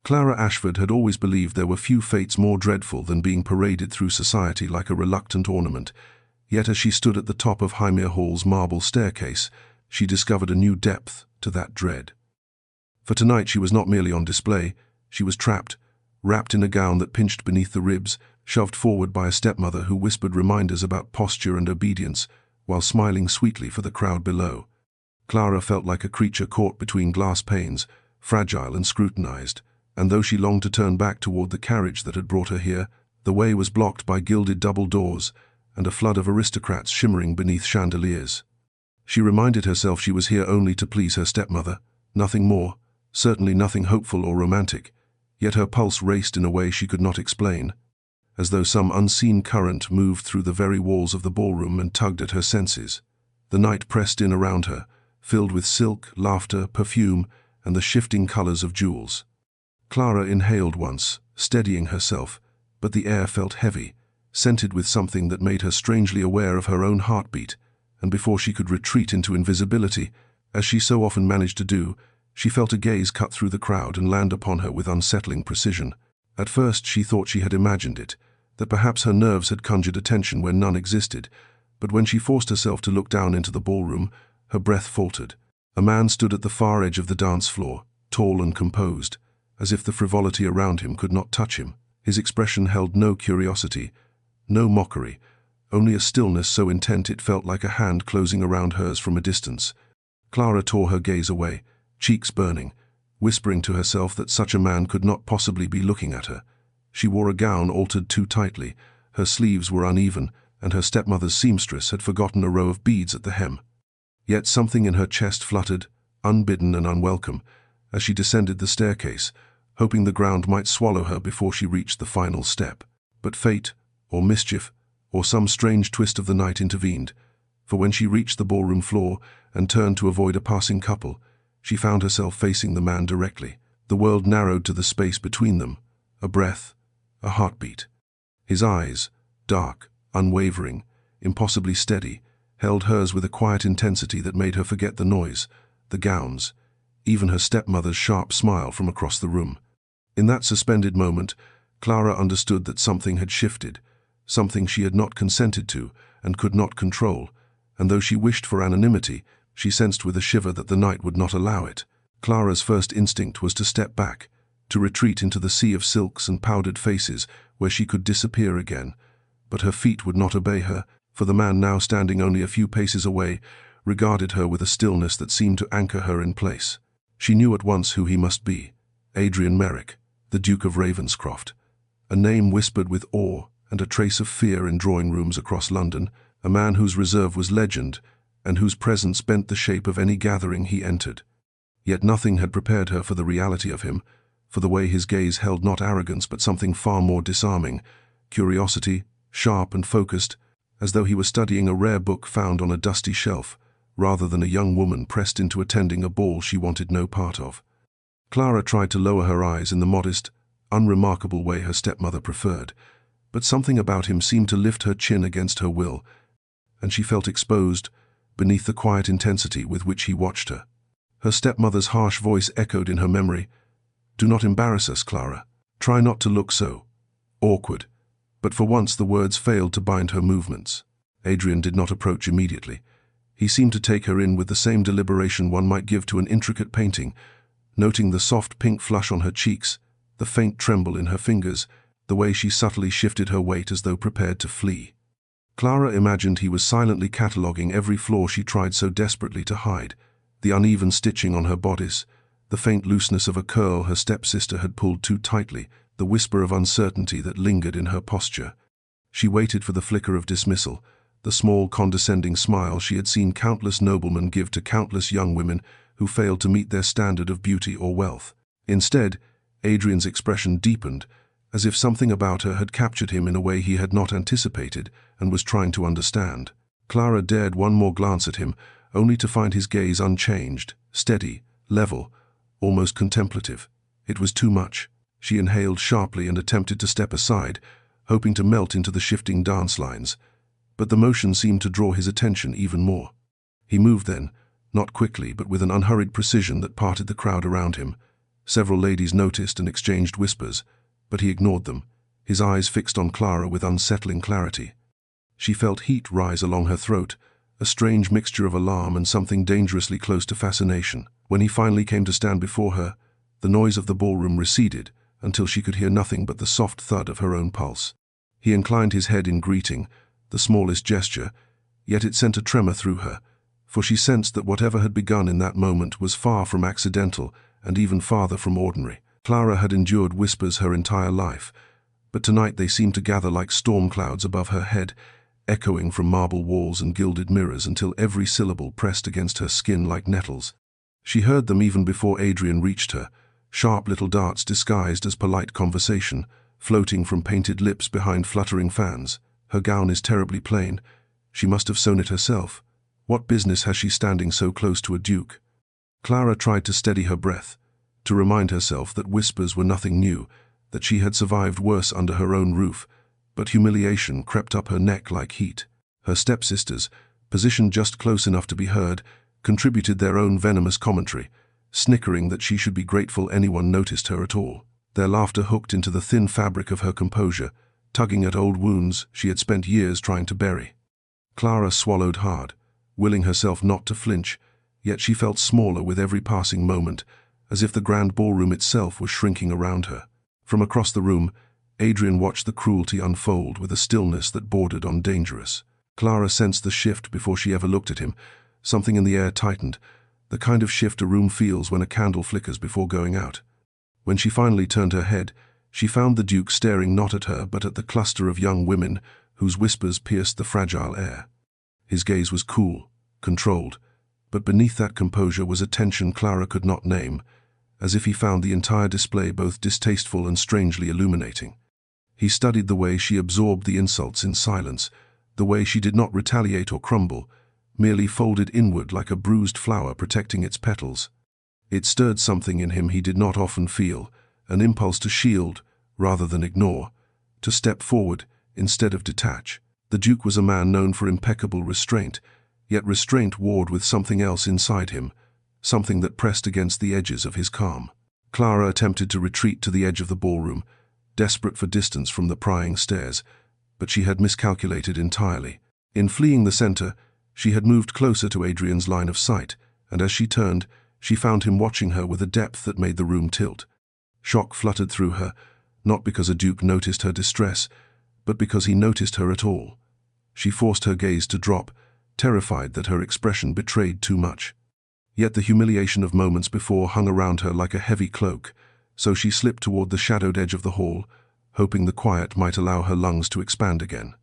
Clara Ashford had always believed there were few fates more dreadful than being paraded through society like a reluctant ornament, yet as she stood at the top of Highmere Hall's marble staircase, she discovered a new depth to that dread. For tonight she was not merely on display, she was trapped, wrapped in a gown that pinched beneath the ribs, shoved forward by a stepmother who whispered reminders about posture and obedience, while smiling sweetly for the crowd below. Clara felt like a creature caught between glass panes, fragile and scrutinized, and though she longed to turn back toward the carriage that had brought her here, the way was blocked by gilded double doors and a flood of aristocrats shimmering beneath chandeliers. She reminded herself she was here only to please her stepmother, nothing more, certainly nothing hopeful or romantic, yet her pulse raced in a way she could not explain, as though some unseen current moved through the very walls of the ballroom and tugged at her senses. The night pressed in around her, filled with silk, laughter, perfume, and the shifting colors of jewels. Clara inhaled once, steadying herself, but the air felt heavy, scented with something that made her strangely aware of her own heartbeat, and before she could retreat into invisibility, as she so often managed to do, she felt a gaze cut through the crowd and land upon her with unsettling precision. At first she thought she had imagined it, that perhaps her nerves had conjured attention where none existed, but when she forced herself to look down into the ballroom, her breath faltered. A man stood at the far edge of the dance floor, tall and composed, as if the frivolity around him could not touch him. His expression held no curiosity, no mockery, only a stillness so intent it felt like a hand closing around hers from a distance. Clara tore her gaze away, cheeks burning, whispering to herself that such a man could not possibly be looking at her. She wore a gown altered too tightly, her sleeves were uneven, and her stepmother's seamstress had forgotten a row of beads at the hem. Yet something in her chest fluttered, unbidden and unwelcome, as she descended the staircase, hoping the ground might swallow her before she reached the final step. But fate, or mischief, or some strange twist of the night intervened, for when she reached the ballroom floor and turned to avoid a passing couple, she found herself facing the man directly. The world narrowed to the space between them, a breath, a heartbeat. His eyes, dark, unwavering, impossibly steady, held hers with a quiet intensity that made her forget the noise, the gowns, even her stepmother's sharp smile from across the room. In that suspended moment, Clara understood that something had shifted, something she had not consented to and could not control, and though she wished for anonymity, she sensed with a shiver that the night would not allow it. Clara's first instinct was to step back, to retreat into the sea of silks and powdered faces where she could disappear again, but her feet would not obey her, for the man now standing only a few paces away regarded her with a stillness that seemed to anchor her in place. She knew at once who he must be, Adrian Merrick, the Duke of Ravenscroft, a name whispered with awe and a trace of fear in drawing rooms across London, a man whose reserve was legend and whose presence bent the shape of any gathering he entered. Yet nothing had prepared her for the reality of him, for the way his gaze held not arrogance but something far more disarming, curiosity, sharp and focused, as though he were studying a rare book found on a dusty shelf, rather than a young woman pressed into attending a ball she wanted no part of. Clara tried to lower her eyes in the modest, unremarkable way her stepmother preferred, but something about him seemed to lift her chin against her will, and she felt exposed beneath the quiet intensity with which he watched her. Her stepmother's harsh voice echoed in her memory. "Do not embarrass us, Clara. Try not to look so awkward." But for once the words failed to bind her movements. Adrian did not approach immediately. He seemed to take her in with the same deliberation one might give to an intricate painting, noting the soft pink flush on her cheeks, the faint tremble in her fingers, the way she subtly shifted her weight as though prepared to flee. Clara imagined he was silently cataloguing every flaw she tried so desperately to hide, the uneven stitching on her bodice, the faint looseness of a curl her stepsister had pulled too tightly, the whisper of uncertainty that lingered in her posture. She waited for the flicker of dismissal, the small condescending smile she had seen countless noblemen give to countless young women who failed to meet their standard of beauty or wealth. Instead, Adrian's expression deepened, as if something about her had captured him in a way he had not anticipated and was trying to understand. Clara dared one more glance at him, only to find his gaze unchanged, steady, level, almost contemplative. It was too much. She inhaled sharply and attempted to step aside, hoping to melt into the shifting dance lines. But the motion seemed to draw his attention even more. He moved then, not quickly but with an unhurried precision that parted the crowd around him, Several ladies noticed and exchanged whispers, but he ignored them, his eyes fixed on Clara with unsettling clarity. She felt heat rise along her throat, a strange mixture of alarm and something dangerously close to fascination. When he finally came to stand before her, the noise of the ballroom receded until she could hear nothing but the soft thud of her own pulse. He inclined his head in greeting, the smallest gesture, yet it sent a tremor through her, for she sensed that whatever had begun in that moment was far from accidental and even farther from ordinary. Clara had endured whispers her entire life, but tonight they seemed to gather like storm clouds above her head, echoing from marble walls and gilded mirrors until every syllable pressed against her skin like nettles. She heard them even before Adrian reached her, sharp little darts disguised as polite conversation, floating from painted lips behind fluttering fans. Her gown is terribly plain. She must have sewn it herself. What business has she standing so close to a duke? Clara tried to steady her breath, to remind herself that whispers were nothing new, that she had survived worse under her own roof, but humiliation crept up her neck like heat. Her stepsisters, positioned just close enough to be heard, contributed their own venomous commentary, snickering that she should be grateful anyone noticed her at all. Their laughter hooked into the thin fabric of her composure, tugging at old wounds she had spent years trying to bury. Clara swallowed hard, willing herself not to flinch, yet she felt smaller with every passing moment, as if the grand ballroom itself was shrinking around her. From across the room, Adrian watched the cruelty unfold with a stillness that bordered on dangerous. Clara sensed the shift before she ever looked at him. Something in the air tightened, the kind of shift a room feels when a candle flickers before going out. When she finally turned her head, she found the Duke staring not at her but at the cluster of young women whose whispers pierced the fragile air. His gaze was cool, controlled, but beneath that composure was a tension Clara could not name, as if he found the entire display both distasteful and strangely illuminating. He studied the way she absorbed the insults in silence, the way she did not retaliate or crumble, merely folded inward like a bruised flower protecting its petals. It stirred something in him he did not often feel, an impulse to shield rather than ignore, to step forward instead of detach. The Duke was a man known for impeccable restraint, yet restraint warred with something else inside him, something that pressed against the edges of his calm. Clara attempted to retreat to the edge of the ballroom, desperate for distance from the prying stares, but she had miscalculated entirely. In fleeing the center, she had moved closer to Adrian's line of sight, and as she turned, she found him watching her with a depth that made the room tilt. Shock fluttered through her, not because a duke noticed her distress, but because he noticed her at all. She forced her gaze to drop, terrified that her expression betrayed too much. Yet the humiliation of moments before hung around her like a heavy cloak, so she slipped toward the shadowed edge of the hall, hoping the quiet might allow her lungs to expand again.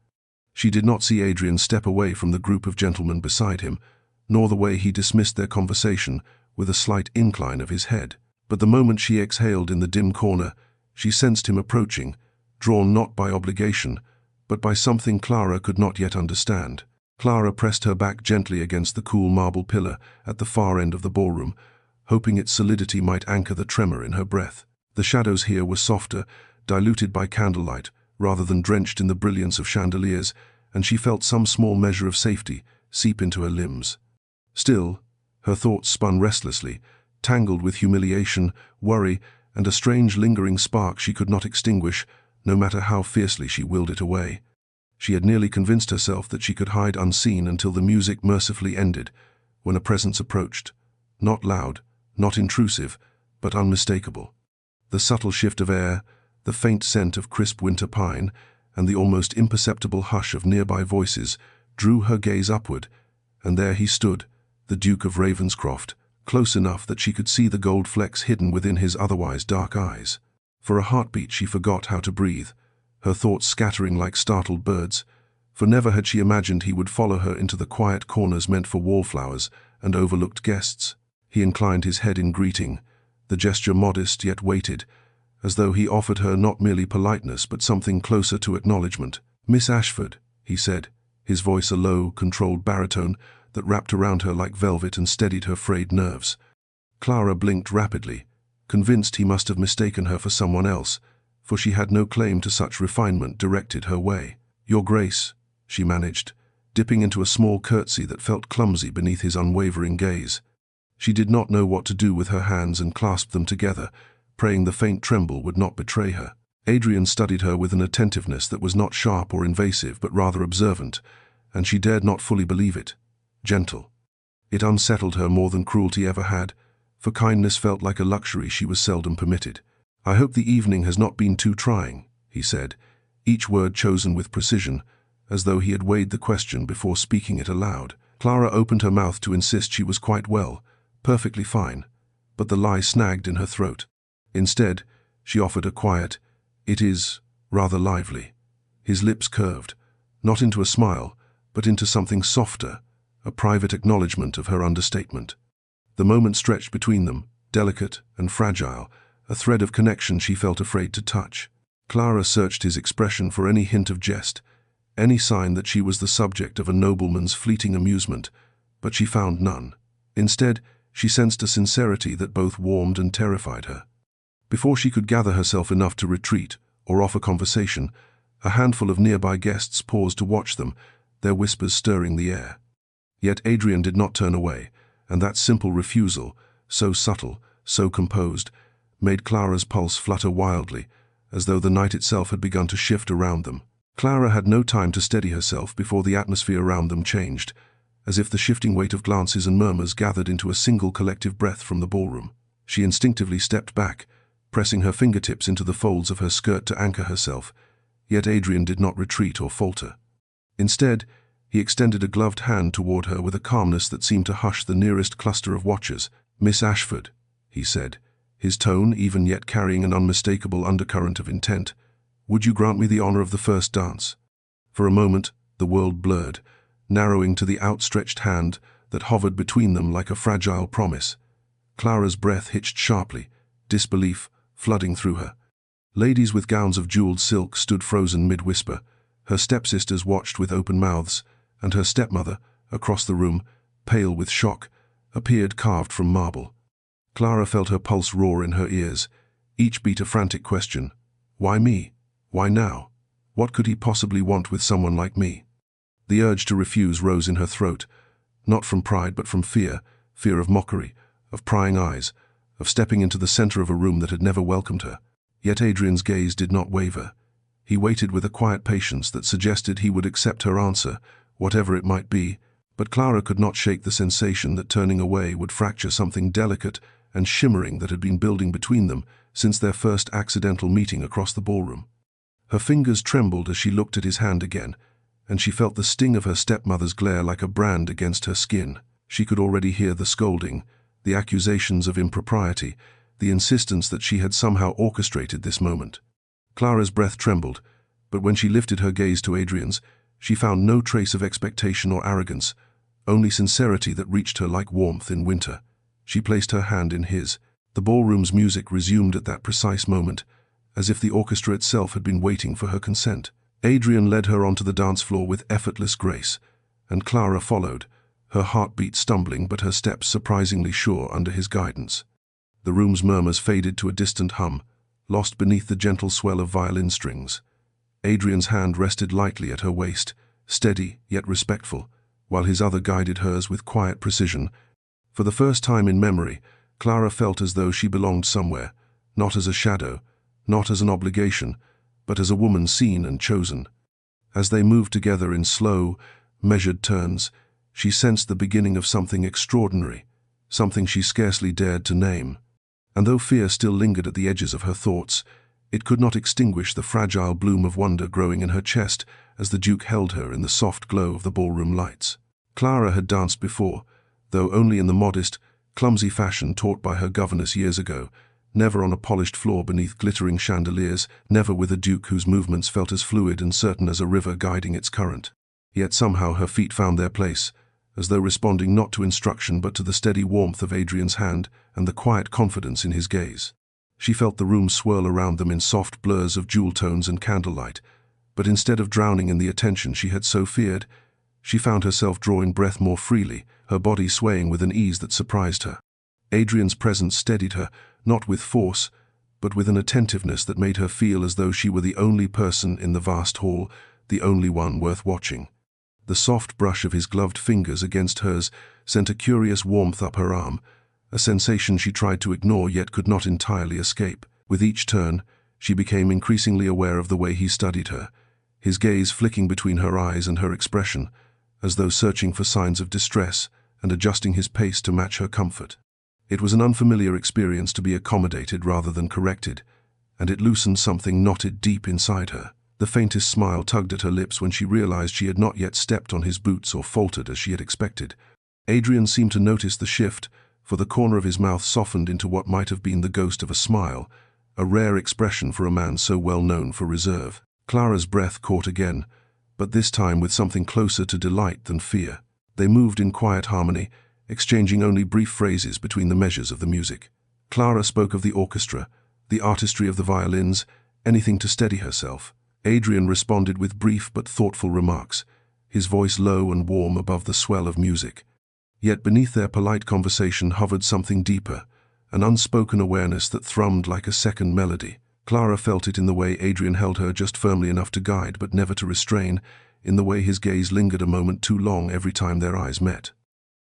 She did not see Adrian step away from the group of gentlemen beside him, nor the way he dismissed their conversation with a slight incline of his head. But the moment she exhaled in the dim corner, she sensed him approaching, drawn not by obligation, but by something Clara could not yet understand. Clara pressed her back gently against the cool marble pillar at the far end of the ballroom, hoping its solidity might anchor the tremor in her breath. The shadows here were softer, diluted by candlelight, rather than drenched in the brilliance of chandeliers, and she felt some small measure of safety seep into her limbs. Still, her thoughts spun restlessly, tangled with humiliation, worry, and a strange lingering spark she could not extinguish, no matter how fiercely she willed it away. She had nearly convinced herself that she could hide unseen until the music mercifully ended, when a presence approached, not loud, not intrusive, but unmistakable. The subtle shift of air, the faint scent of crisp winter pine, and the almost imperceptible hush of nearby voices drew her gaze upward, and there he stood, the Duke of Ravenscroft, close enough that she could see the gold flecks hidden within his otherwise dark eyes. For a heartbeat she forgot how to breathe, her thoughts scattering like startled birds, for never had she imagined he would follow her into the quiet corners meant for wallflowers and overlooked guests. He inclined his head in greeting, the gesture modest yet weighted, as though he offered her not merely politeness but something closer to acknowledgement. "Miss Ashford," he said, his voice a low, controlled baritone that wrapped around her like velvet and steadied her frayed nerves. Clara blinked rapidly, convinced he must have mistaken her for someone else, for she had no claim to such refinement directed her way. "Your Grace," she managed, dipping into a small curtsy that felt clumsy beneath his unwavering gaze. She did not know what to do with her hands and clasped them together, praying the faint tremble would not betray her. Adrian studied her with an attentiveness that was not sharp or invasive, but rather observant, and she dared not fully believe it. Gentle. It unsettled her more than cruelty ever had, for kindness felt like a luxury she was seldom permitted. "I hope the evening has not been too trying," he said, each word chosen with precision, as though he had weighed the question before speaking it aloud. Clara opened her mouth to insist she was quite well, perfectly fine, but the lie snagged in her throat. Instead, she offered a quiet, "It is rather lively." His lips curved, not into a smile, but into something softer, a private acknowledgement of her understatement. The moment stretched between them, delicate and fragile, a thread of connection she felt afraid to touch. Clara searched his expression for any hint of jest, any sign that she was the subject of a nobleman's fleeting amusement, but she found none. Instead, she sensed a sincerity that both warmed and terrified her. Before she could gather herself enough to retreat or offer conversation, a handful of nearby guests paused to watch them, their whispers stirring the air. Yet Adrian did not turn away, and that simple refusal, so subtle, so composed, made Clara's pulse flutter wildly, as though the night itself had begun to shift around them. Clara had no time to steady herself before the atmosphere around them changed, as if the shifting weight of glances and murmurs gathered into a single collective breath from the ballroom. She instinctively stepped back, pressing her fingertips into the folds of her skirt to anchor herself, yet Adrian did not retreat or falter. Instead, he extended a gloved hand toward her with a calmness that seemed to hush the nearest cluster of watchers. "Miss Ashford," he said, his tone even yet carrying an unmistakable undercurrent of intent, "would you grant me the honor of the first dance?" For a moment, the world blurred, narrowing to the outstretched hand that hovered between them like a fragile promise. Clara's breath hitched sharply, disbelief flooding through her. Ladies with gowns of jeweled silk stood frozen mid-whisper. Her stepsisters watched with open mouths, and her stepmother, across the room, pale with shock, appeared carved from marble. Clara felt her pulse roar in her ears, each beat a frantic question. Why me? Why now? What could he possibly want with someone like me? The urge to refuse rose in her throat, not from pride but from fear, fear of mockery, of prying eyes, of stepping into the center of a room that had never welcomed her. Yet Adrian's gaze did not waver. He waited with a quiet patience that suggested he would accept her answer, whatever it might be, but Clara could not shake the sensation that turning away would fracture something delicate and shimmering that had been building between them since their first accidental meeting across the ballroom. Her fingers trembled as she looked at his hand again, and she felt the sting of her stepmother's glare like a brand against her skin. She could already hear the scolding, the accusations of impropriety, the insistence that she had somehow orchestrated this moment. Clara's breath trembled, but when she lifted her gaze to Adrian's, she found no trace of expectation or arrogance, only sincerity that reached her like warmth in winter. She placed her hand in his. The ballroom's music resumed at that precise moment, as if the orchestra itself had been waiting for her consent. Adrian led her onto the dance floor with effortless grace, and Clara followed, her heartbeat stumbling but her steps surprisingly sure under his guidance. The room's murmurs faded to a distant hum, lost beneath the gentle swell of violin strings. Adrian's hand rested lightly at her waist, steady yet respectful, while his other guided hers with quiet precision. For the first time in memory, Clara felt as though she belonged somewhere, not as a shadow, not as an obligation, but as a woman seen and chosen. As they moved together in slow, measured turns, she sensed the beginning of something extraordinary, something she scarcely dared to name. And though fear still lingered at the edges of her thoughts, it could not extinguish the fragile bloom of wonder growing in her chest as the Duke held her in the soft glow of the ballroom lights. Clara had danced before, though only in the modest, clumsy fashion taught by her governess years ago, never on a polished floor beneath glittering chandeliers, never with a Duke whose movements felt as fluid and certain as a river guiding its current. Yet somehow her feet found their place, as though responding not to instruction but to the steady warmth of Adrian's hand and the quiet confidence in his gaze. She felt the room swirl around them in soft blurs of jewel tones and candlelight, but instead of drowning in the attention she had so feared, she found herself drawing breath more freely, her body swaying with an ease that surprised her. Adrian's presence steadied her, not with force, but with an attentiveness that made her feel as though she were the only person in the vast hall, the only one worth watching. The soft brush of his gloved fingers against hers sent a curious warmth up her arm, a sensation she tried to ignore yet could not entirely escape. With each turn, she became increasingly aware of the way he studied her, his gaze flicking between her eyes and her expression, as though searching for signs of distress and adjusting his pace to match her comfort. It was an unfamiliar experience to be accommodated rather than corrected, and it loosened something knotted deep inside her. The faintest smile tugged at her lips when she realized she had not yet stepped on his boots or faltered as she had expected. Adrian seemed to notice the shift, for the corner of his mouth softened into what might have been the ghost of a smile, a rare expression for a man so well known for reserve. Clara's breath caught again, but this time with something closer to delight than fear. They moved in quiet harmony, exchanging only brief phrases between the measures of the music. Clara spoke of the orchestra, the artistry of the violins, anything to steady herself. Adrian responded with brief but thoughtful remarks, his voice low and warm above the swell of music. Yet beneath their polite conversation hovered something deeper, an unspoken awareness that thrummed like a second melody. Clara felt it in the way Adrian held her just firmly enough to guide but never to restrain, in the way his gaze lingered a moment too long every time their eyes met.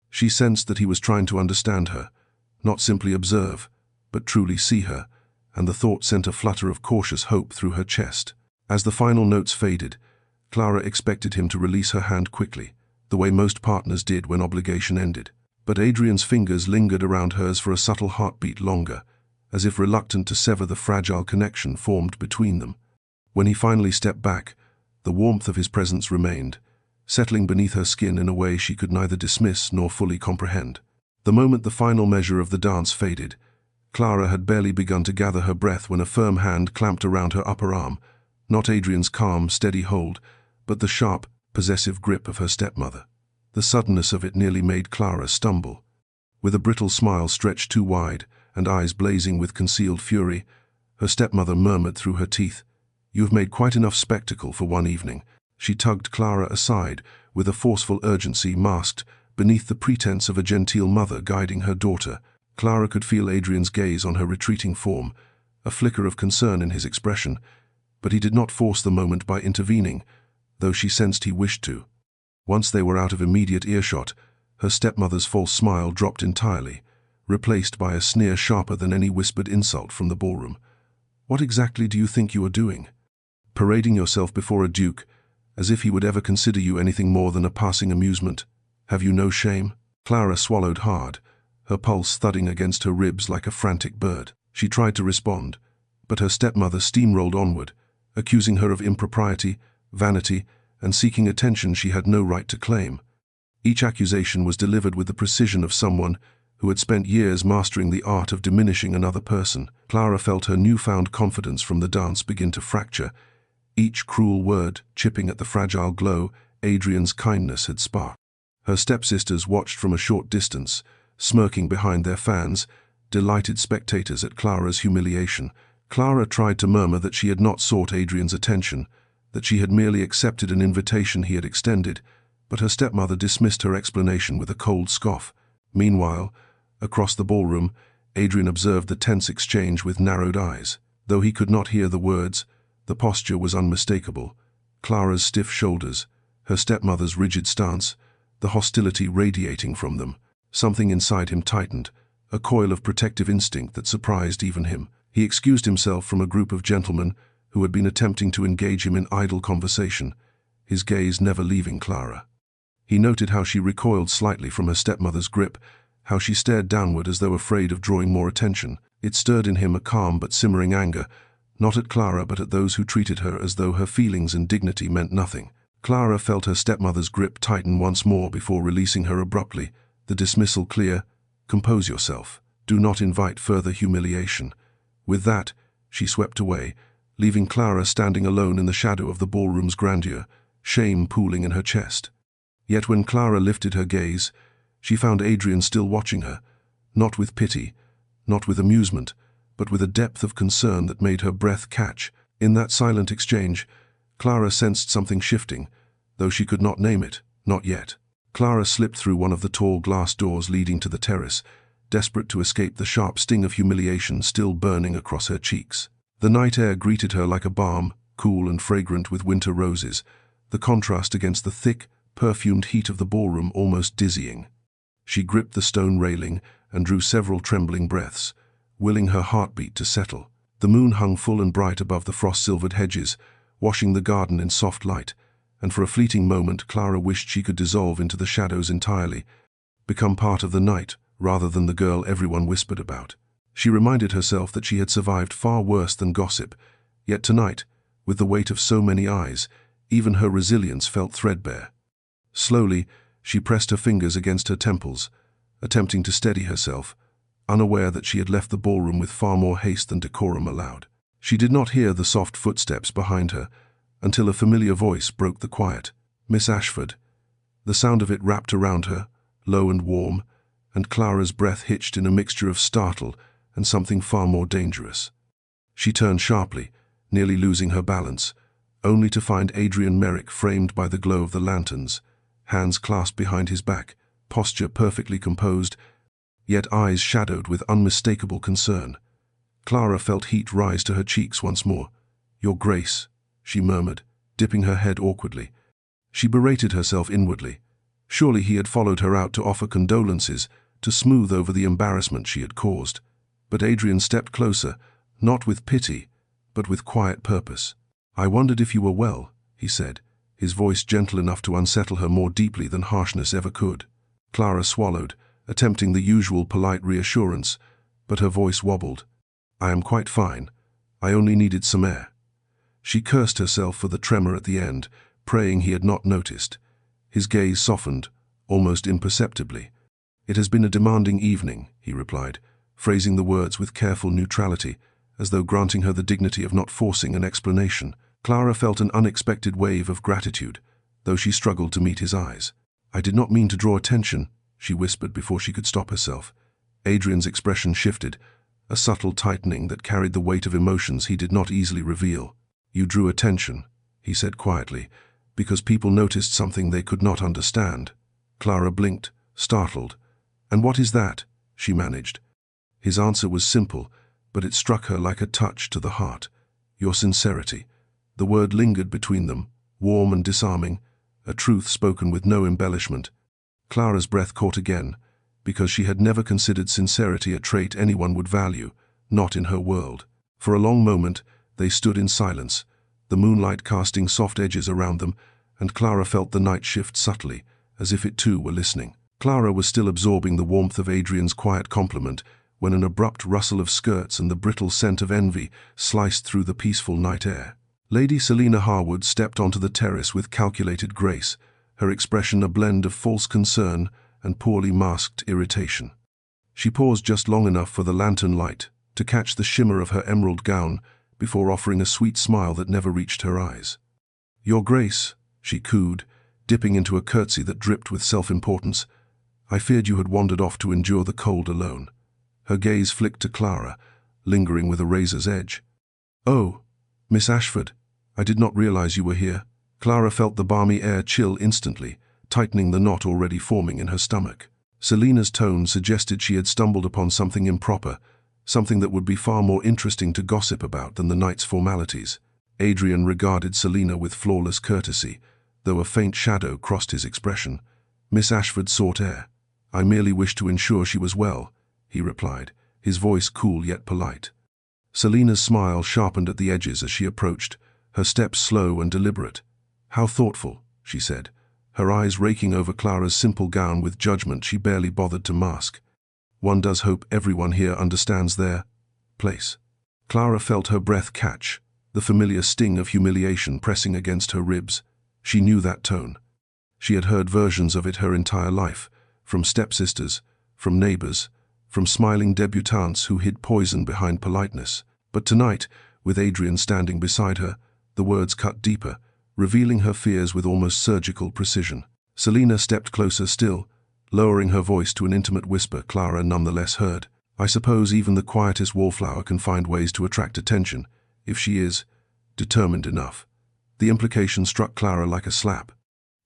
She sensed that he was trying to understand her, not simply observe, but truly see her, and the thought sent a flutter of cautious hope through her chest. As the final notes faded, Clara expected him to release her hand quickly, the way most partners did when obligation ended. But Adrian's fingers lingered around hers for a subtle heartbeat longer, as if reluctant to sever the fragile connection formed between them. When he finally stepped back, the warmth of his presence remained, settling beneath her skin in a way she could neither dismiss nor fully comprehend. The moment the final measure of the dance faded, Clara had barely begun to gather her breath when a firm hand clamped around her upper arm, not Adrian's calm, steady hold, but the sharp, possessive grip of her stepmother. The suddenness of it nearly made Clara stumble. With a brittle smile stretched too wide and eyes blazing with concealed fury, her stepmother murmured through her teeth, "You've made quite enough spectacle for one evening." She tugged Clara aside with a forceful urgency masked beneath the pretense of a genteel mother guiding her daughter. Clara could feel Adrian's gaze on her retreating form, a flicker of concern in his expression, but he did not force the moment by intervening, though she sensed he wished to. Once they were out of immediate earshot, her stepmother's false smile dropped entirely, replaced by a sneer sharper than any whispered insult from the ballroom. "What exactly do you think you are doing? Parading yourself before a duke, as if he would ever consider you anything more than a passing amusement? Have you no shame?" Clara swallowed hard, her pulse thudding against her ribs like a frantic bird. She tried to respond, but her stepmother steamrolled onward, accusing her of impropriety, vanity, and seeking attention she had no right to claim. Each accusation was delivered with the precision of someone who had spent years mastering the art of diminishing another person. Clara felt her newfound confidence from the dance begin to fracture, each cruel word chipping at the fragile glow Adrian's kindness had sparked. Her stepsisters watched from a short distance, smirking behind their fans, delighted spectators at Clara's humiliation. Clara tried to murmur that she had not sought Adrian's attention, that she had merely accepted an invitation he had extended, but her stepmother dismissed her explanation with a cold scoff. Meanwhile, across the ballroom, Adrian observed the tense exchange with narrowed eyes. Though he could not hear the words, the posture was unmistakable. Clara's stiff shoulders, her stepmother's rigid stance, the hostility radiating from them. Something inside him tightened, a coil of protective instinct that surprised even him. He excused himself from a group of gentlemen who had been attempting to engage him in idle conversation, his gaze never leaving Clara. He noted how she recoiled slightly from her stepmother's grip, how she stared downward as though afraid of drawing more attention. It stirred in him a calm but simmering anger, not at Clara but at those who treated her as though her feelings and dignity meant nothing. Clara felt her stepmother's grip tighten once more before releasing her abruptly, the dismissal clear, "Compose yourself. Do not invite further humiliation." With that, she swept away, leaving Clara standing alone in the shadow of the ballroom's grandeur, shame pooling in her chest. Yet when Clara lifted her gaze, she found Adrian still watching her, not with pity, not with amusement, but with a depth of concern that made her breath catch. In that silent exchange, Clara sensed something shifting, though she could not name it, not yet. Clara slipped through one of the tall glass doors leading to the terrace, desperate to escape the sharp sting of humiliation still burning across her cheeks. The night air greeted her like a balm, cool and fragrant with winter roses, the contrast against the thick, perfumed heat of the ballroom almost dizzying. She gripped the stone railing, and drew several trembling breaths, willing her heartbeat to settle. The moon hung full and bright above the frost-silvered hedges, washing the garden in soft light, and for a fleeting moment Clara wished she could dissolve into the shadows entirely, become part of the night rather than the girl everyone whispered about. She reminded herself that she had survived far worse than gossip, yet tonight, with the weight of so many eyes, even her resilience felt threadbare. Slowly, she pressed her fingers against her temples, attempting to steady herself, unaware that she had left the ballroom with far more haste than decorum allowed. She did not hear the soft footsteps behind her until a familiar voice broke the quiet. "Miss Ashford." The sound of it wrapped around her, low and warm, and Clara's breath hitched in a mixture of startle and something far more dangerous. She turned sharply, nearly losing her balance, only to find Adrian Merrick framed by the glow of the lanterns, hands clasped behind his back, posture perfectly composed, yet eyes shadowed with unmistakable concern. Clara felt heat rise to her cheeks once more. "Your Grace," she murmured, dipping her head awkwardly. She berated herself inwardly. Surely he had followed her out to offer condolences, to smooth over the embarrassment she had caused. But Adrian stepped closer, not with pity, but with quiet purpose. "I wondered if you were well," he said, his voice gentle enough to unsettle her more deeply than harshness ever could. Clara swallowed, attempting the usual polite reassurance, but her voice wobbled. "I am quite fine. I only needed some air." She cursed herself for the tremor at the end, praying he had not noticed. His gaze softened, almost imperceptibly. "It has been a demanding evening," he replied, phrasing the words with careful neutrality, as though granting her the dignity of not forcing an explanation. Clara felt an unexpected wave of gratitude, though she struggled to meet his eyes. "I did not mean to draw attention," she whispered before she could stop herself. Adrian's expression shifted, a subtle tightening that carried the weight of emotions he did not easily reveal. "You drew attention," he said quietly, "because people noticed something they could not understand." Clara blinked, startled. "And what is that?" she managed. His answer was simple, but it struck her like a touch to the heart. "Your sincerity." The word lingered between them, warm and disarming, a truth spoken with no embellishment. Clara's breath caught again, because she had never considered sincerity a trait anyone would value, not in her world. For a long moment, they stood in silence, the moonlight casting soft edges around them, and Clara felt the night shift subtly, as if it too were listening. Clara was still absorbing the warmth of Adrian's quiet compliment when an abrupt rustle of skirts and the brittle scent of envy sliced through the peaceful night air. Lady Selina Harwood stepped onto the terrace with calculated grace, her expression a blend of false concern and poorly masked irritation. She paused just long enough for the lantern light to catch the shimmer of her emerald gown before offering a sweet smile that never reached her eyes. "Your Grace," she cooed, dipping into a curtsy that dripped with self-importance. "I feared you had wandered off to endure the cold alone." Her gaze flicked to Clara, lingering with a razor's edge. "Oh, Miss Ashford, I did not realize you were here." Clara felt the balmy air chill instantly, tightening the knot already forming in her stomach. Selina's tone suggested she had stumbled upon something improper, something that would be far more interesting to gossip about than the night's formalities. Adrian regarded Selina with flawless courtesy, though a faint shadow crossed his expression. Miss Ashford sought air. "I merely wished to ensure she was well," he replied, his voice cool yet polite. Selina's smile sharpened at the edges as she approached, her steps slow and deliberate. "How thoughtful," she said, her eyes raking over Clara's simple gown with judgment she barely bothered to mask. "One does hope everyone here understands their place." Clara felt her breath catch, the familiar sting of humiliation pressing against her ribs. She knew that tone. She had heard versions of it her entire life, from stepsisters, from neighbors, from smiling debutantes who hid poison behind politeness. But tonight, with Adrian standing beside her, the words cut deeper, revealing her fears with almost surgical precision. Selina stepped closer still, lowering her voice to an intimate whisper Clara nonetheless heard. "I suppose even the quietest wallflower can find ways to attract attention, if she is determined enough." The implication struck Clara like a slap.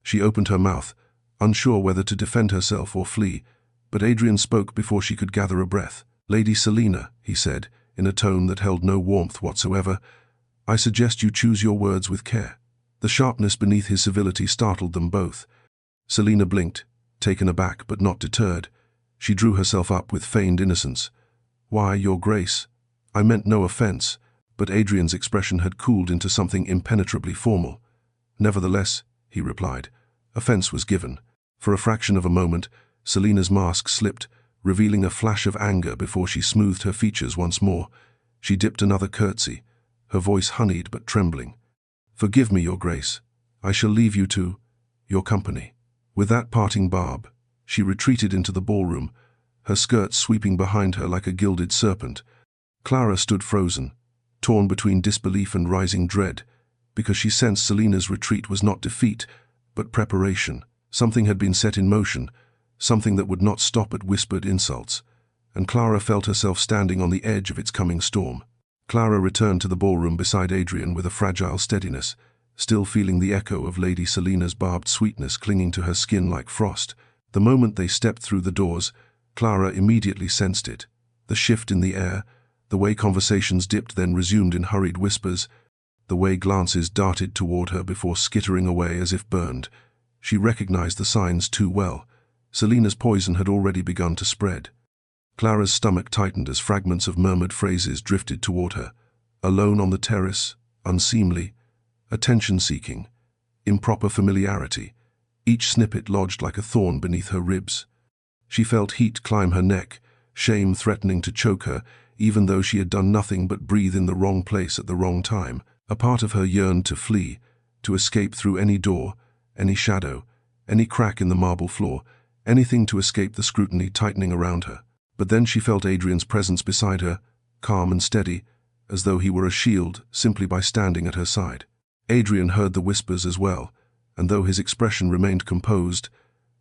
She opened her mouth, unsure whether to defend herself or flee, but Adrian spoke before she could gather a breath. "Lady Selina," he said, in a tone that held no warmth whatsoever, "I suggest you choose your words with care." The sharpness beneath his civility startled them both. Selina blinked, taken aback but not deterred. She drew herself up with feigned innocence. "Why, Your Grace, I meant no offense," but Adrian's expression had cooled into something impenetrably formal. "Nevertheless," he replied, "offense was given." For a fraction of a moment, Selina's mask slipped, revealing a flash of anger before she smoothed her features once more. She dipped another curtsy, her voice honeyed but trembling. "Forgive me, Your Grace. I shall leave you to your company." With that parting barb, she retreated into the ballroom, her skirts sweeping behind her like a gilded serpent. Clara stood frozen, torn between disbelief and rising dread, because she sensed Selina's retreat was not defeat, but preparation. Something had been set in motion, something that would not stop at whispered insults, and Clara felt herself standing on the edge of its coming storm. Clara returned to the ballroom beside Adrian with a fragile steadiness, still feeling the echo of Lady Selina's barbed sweetness clinging to her skin like frost. The moment they stepped through the doors, Clara immediately sensed it. The shift in the air, the way conversations dipped then resumed in hurried whispers, the way glances darted toward her before skittering away as if burned. She recognized the signs too well. Selina's poison had already begun to spread. Clara's stomach tightened as fragments of murmured phrases drifted toward her. Alone on the terrace, unseemly, attention-seeking, improper familiarity. Each snippet lodged like a thorn beneath her ribs. She felt heat climb her neck, shame threatening to choke her, even though she had done nothing but breathe in the wrong place at the wrong time. A part of her yearned to flee, to escape through any door, any shadow, any crack in the marble floor, anything to escape the scrutiny tightening around her. But then she felt Adrian's presence beside her, calm and steady, as though he were a shield simply by standing at her side. Adrian heard the whispers as well, and though his expression remained composed,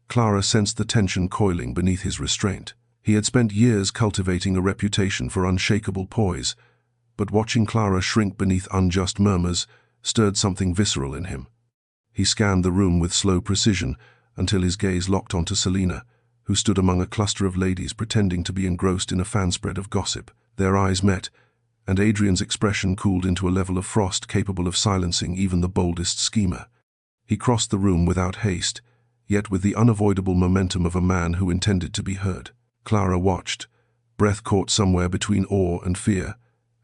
Clara sensed the tension coiling beneath his restraint. He had spent years cultivating a reputation for unshakable poise, but watching Clara shrink beneath unjust murmurs stirred something visceral in him. He scanned the room with slow precision until his gaze locked onto Selina, who stood among a cluster of ladies pretending to be engrossed in a fanspread of gossip. Their eyes met, and Adrian's expression cooled into a level of frost capable of silencing even the boldest schemer. He crossed the room without haste, yet with the unavoidable momentum of a man who intended to be heard. Clara watched, breath caught somewhere between awe and fear,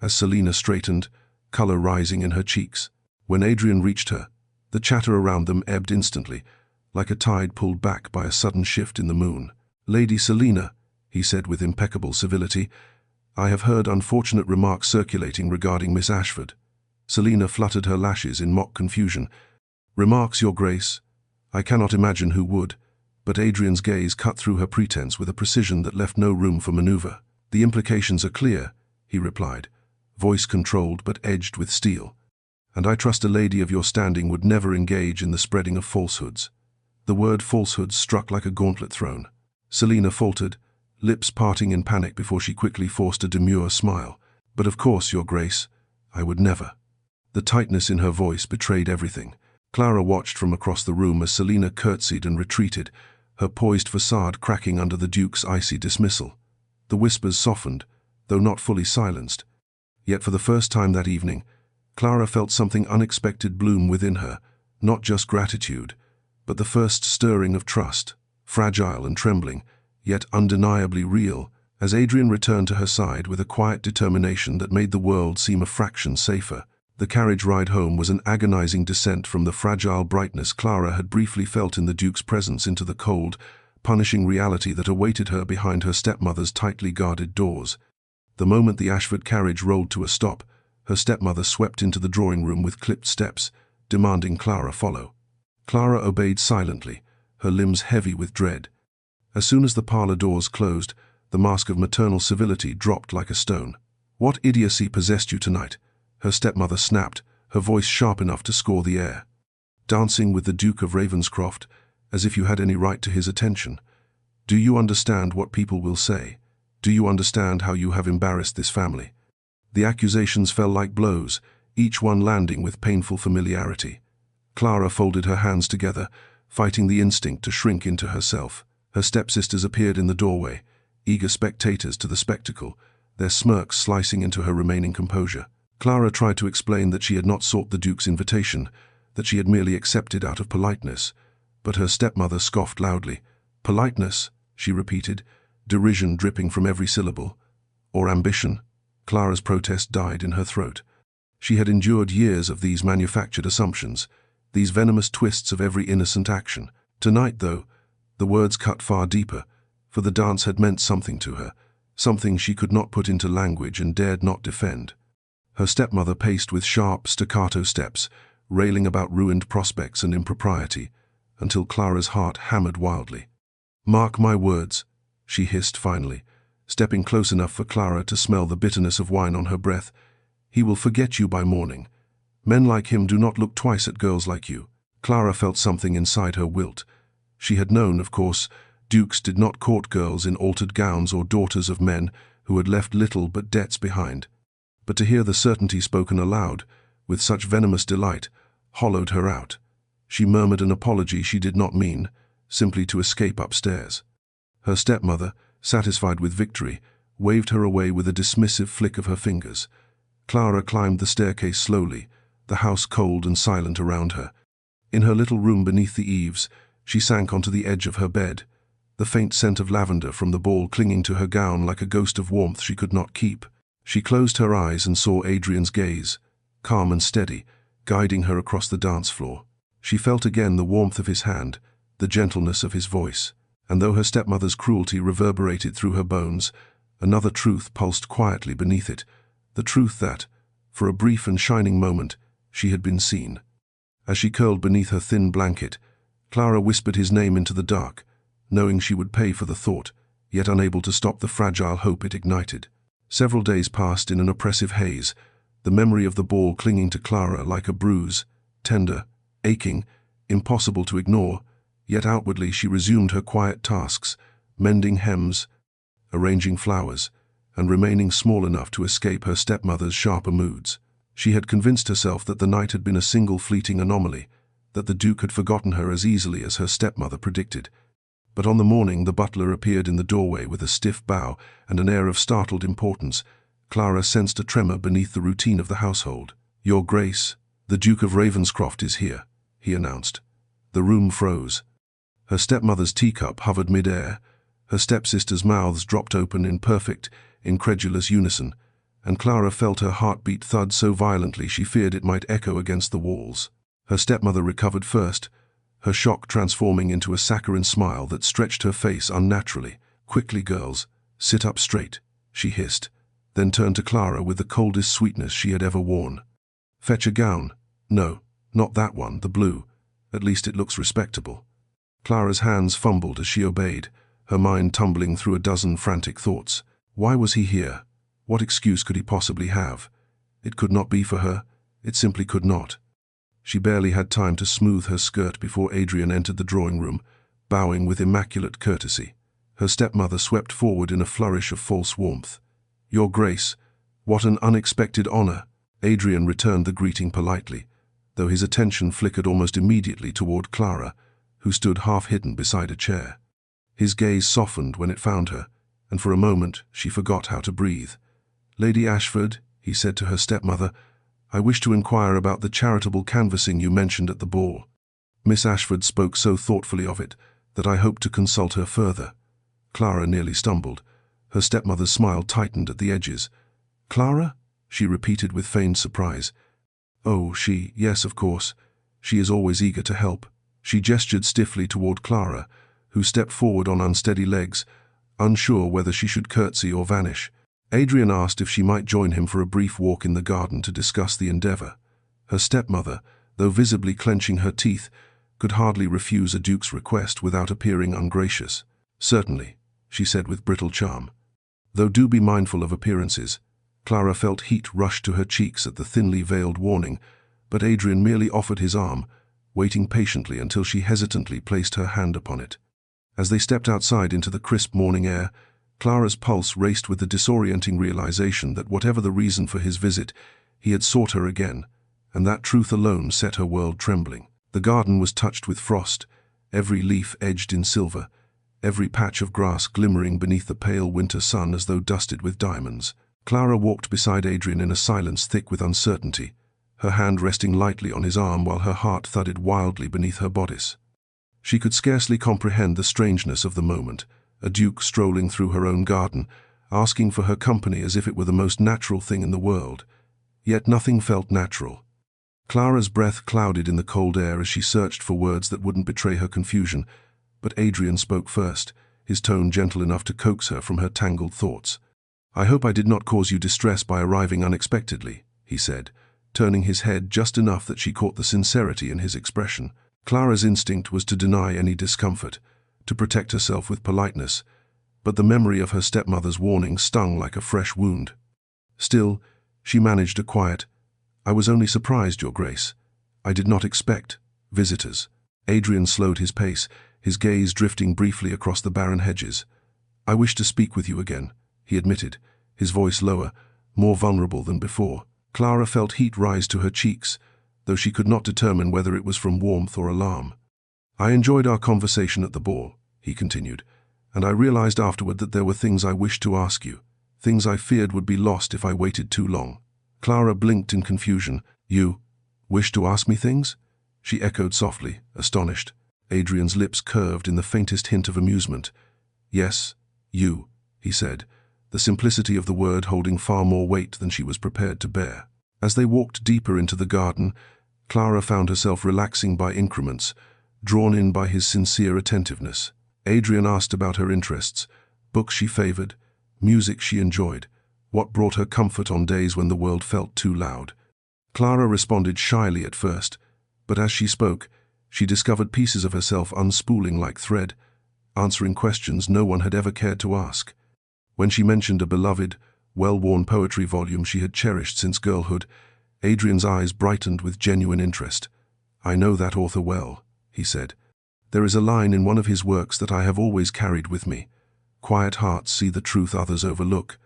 as Selina straightened, color rising in her cheeks. When Adrian reached her, the chatter around them ebbed instantly, like a tide pulled back by a sudden shift in the moon. "Lady Selina," he said with impeccable civility, "I have heard unfortunate remarks circulating regarding Miss Ashford." Selina fluttered her lashes in mock confusion. "Remarks, Your Grace? I cannot imagine who would," but Adrian's gaze cut through her pretense with a precision that left no room for maneuver. "The implications are clear," he replied, voice controlled but edged with steel. "And I trust a lady of your standing would never engage in the spreading of falsehoods." The word falsehood struck like a gauntlet thrown. Selina faltered, lips parting in panic before she quickly forced a demure smile. "But of course, Your Grace, I would never." The tightness in her voice betrayed everything. Clara watched from across the room as Selina curtsied and retreated, her poised facade cracking under the Duke's icy dismissal. The whispers softened, though not fully silenced. Yet for the first time that evening, Clara felt something unexpected bloom within her, not just gratitude, but the first stirring of trust, fragile and trembling, yet undeniably real, as Adrian returned to her side with a quiet determination that made the world seem a fraction safer. The carriage ride home was an agonizing descent from the fragile brightness Clara had briefly felt in the Duke's presence into the cold, punishing reality that awaited her behind her stepmother's tightly guarded doors. The moment the Ashford carriage rolled to a stop, her stepmother swept into the drawing room with clipped steps, demanding Clara follow. Clara obeyed silently, her limbs heavy with dread. As soon as the parlor doors closed, the mask of maternal civility dropped like a stone. "What idiocy possessed you tonight?" her stepmother snapped, her voice sharp enough to score the air. "Dancing with the Duke of Ravenscroft, as if you had any right to his attention. Do you understand what people will say? Do you understand how you have embarrassed this family?" The accusations fell like blows, each one landing with painful familiarity. Clara folded her hands together, fighting the instinct to shrink into herself. Her stepsisters appeared in the doorway, eager spectators to the spectacle, their smirks slicing into her remaining composure. Clara tried to explain that she had not sought the Duke's invitation, that she had merely accepted out of politeness, but her stepmother scoffed loudly. "Politeness," she repeated, derision dripping from every syllable, or ambition. Clara's protest died in her throat. She had endured years of these manufactured assumptions, these venomous twists of every innocent action. Tonight, though, the words cut far deeper, for the dance had meant something to her, something she could not put into language and dared not defend. Her stepmother paced with sharp, staccato steps, railing about ruined prospects and impropriety, until Clara's heart hammered wildly. "Mark my words," she hissed finally, stepping close enough for Clara to smell the bitterness of wine on her breath. "He will forget you by morning. Men like him do not look twice at girls like you." Clara felt something inside her wilt. She had known, of course, dukes did not court girls in altered gowns or daughters of men who had left little but debts behind. But to hear the certainty spoken aloud, with such venomous delight, hollowed her out. She murmured an apology she did not mean, simply to escape upstairs. Her stepmother, satisfied with victory, waved her away with a dismissive flick of her fingers. Clara climbed the staircase slowly, the house cold and silent around her. In her little room beneath the eaves, she sank onto the edge of her bed, the faint scent of lavender from the ball clinging to her gown like a ghost of warmth she could not keep. She closed her eyes and saw Adrian's gaze, calm and steady, guiding her across the dance floor. She felt again the warmth of his hand, the gentleness of his voice, and though her stepmother's cruelty reverberated through her bones, another truth pulsed quietly beneath it, the truth that, for a brief and shining moment, she had been seen. As she curled beneath her thin blanket, Clara whispered his name into the dark, knowing she would pay for the thought, yet unable to stop the fragile hope it ignited. Several days passed in an oppressive haze, the memory of the ball clinging to Clara like a bruise, tender, aching, impossible to ignore, yet outwardly she resumed her quiet tasks, mending hems, arranging flowers, and remaining small enough to escape her stepmother's sharper moods. She had convinced herself that the night had been a single fleeting anomaly, that the Duke had forgotten her as easily as her stepmother predicted. But on the morning the butler appeared in the doorway with a stiff bow and an air of startled importance, Clara sensed a tremor beneath the routine of the household. "Your Grace, the Duke of Ravenscroft is here," he announced. The room froze. Her stepmother's teacup hovered mid-air, her stepsisters' mouths dropped open in perfect, incredulous unison, and Clara felt her heartbeat thud so violently she feared it might echo against the walls. Her stepmother recovered first, her shock transforming into a saccharine smile that stretched her face unnaturally. "Quickly, girls, sit up straight," she hissed, then turned to Clara with the coldest sweetness she had ever worn. "Fetch a gown. No, not that one, the blue. At least it looks respectable." Clara's hands fumbled as she obeyed, her mind tumbling through a dozen frantic thoughts. Why was he here? What excuse could he possibly have? It could not be for her. It simply could not. She barely had time to smooth her skirt before Adrian entered the drawing room, bowing with immaculate courtesy. Her stepmother swept forward in a flourish of false warmth. "Your Grace, what an unexpected honor!" Adrian returned the greeting politely, though his attention flickered almost immediately toward Clara, who stood half-hidden beside a chair. His gaze softened when it found her, and for a moment she forgot how to breathe. "Lady Ashford," he said to her stepmother, "I wish to inquire about the charitable canvassing you mentioned at the ball." Miss Ashford spoke so thoughtfully of it that I hoped to consult her further. Clara nearly stumbled. Her stepmother's smile tightened at the edges. "Clara?" she repeated with feigned surprise. "Oh, yes, of course. She is always eager to help." She gestured stiffly toward Clara, who stepped forward on unsteady legs, unsure whether she should curtsy or vanish. Adrian asked if she might join him for a brief walk in the garden to discuss the endeavor. Her stepmother, though visibly clenching her teeth, could hardly refuse a duke's request without appearing ungracious. "Certainly," she said with brittle charm. Though do be mindful of appearances, Clara felt heat rush to her cheeks at the thinly veiled warning, but Adrian merely offered his arm, waiting patiently until she hesitantly placed her hand upon it. As they stepped outside into the crisp morning air, Clara's pulse raced with the disorienting realization that whatever the reason for his visit, he had sought her again, and that truth alone set her world trembling. The garden was touched with frost, every leaf edged in silver, every patch of grass glimmering beneath the pale winter sun as though dusted with diamonds. Clara walked beside Adrian in a silence thick with uncertainty, her hand resting lightly on his arm while her heart thudded wildly beneath her bodice. She could scarcely comprehend the strangeness of the moment, a duke strolling through her own garden, asking for her company as if it were the most natural thing in the world. Yet nothing felt natural. Clara's breath clouded in the cold air as she searched for words that wouldn't betray her confusion, but Adrian spoke first, his tone gentle enough to coax her from her tangled thoughts. "I hope I did not cause you distress by arriving unexpectedly," he said, turning his head just enough that she caught the sincerity in his expression. Clara's instinct was to deny any discomfort, to protect herself with politeness, but the memory of her stepmother's warning stung like a fresh wound. Still, she managed a quiet, "I was only surprised, Your Grace. I did not expect visitors." Adrian slowed his pace, his gaze drifting briefly across the barren hedges. "I wish to speak with you again," he admitted, his voice lower, more vulnerable than before. Clara felt heat rise to her cheeks, though she could not determine whether it was from warmth or alarm. "I enjoyed our conversation at the ball," he continued, "and I realized afterward that there were things I wished to ask you, things I feared would be lost if I waited too long." Clara blinked in confusion. "You wish to ask me things?" she echoed softly, astonished. Adrian's lips curved in the faintest hint of amusement. "Yes, you," he said, the simplicity of the word holding far more weight than she was prepared to bear. As they walked deeper into the garden, Clara found herself relaxing by increments, drawn in by his sincere attentiveness. Adrian asked about her interests, books she favored, music she enjoyed, what brought her comfort on days when the world felt too loud. Clara responded shyly at first, but as she spoke, she discovered pieces of herself unspooling like thread, answering questions no one had ever cared to ask. When she mentioned a beloved, well-worn poetry volume she had cherished since girlhood, Adrian's eyes brightened with genuine interest. "I know that author well," he said. "There is a line in one of his works that I have always carried with me. Quiet hearts see the truth others overlook."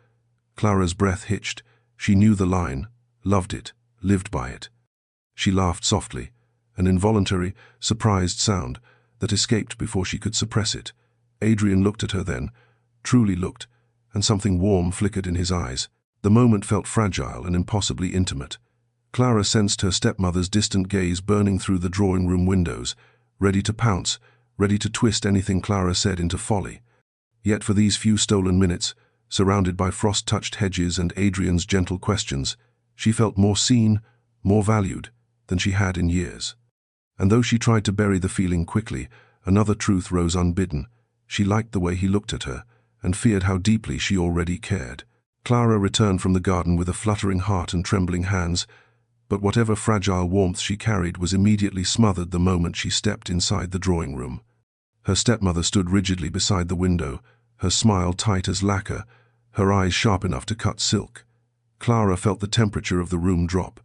Clara's breath hitched. She knew the line, loved it, lived by it. She laughed softly, an involuntary, surprised sound that escaped before she could suppress it. Adrian looked at her then, truly looked, and something warm flickered in his eyes. The moment felt fragile and impossibly intimate. Clara sensed her stepmother's distant gaze burning through the drawing-room windows, ready to pounce, ready to twist anything Clara said into folly. Yet for these few stolen minutes, surrounded by frost-touched hedges and Adrian's gentle questions, she felt more seen, more valued, than she had in years. And though she tried to bury the feeling quickly, another truth rose unbidden. She liked the way he looked at her, and feared how deeply she already cared. Clara returned from the garden with a fluttering heart and trembling hands, but whatever fragile warmth she carried was immediately smothered the moment she stepped inside the drawing-room. Her stepmother stood rigidly beside the window, her smile tight as lacquer, her eyes sharp enough to cut silk. Clara felt the temperature of the room drop.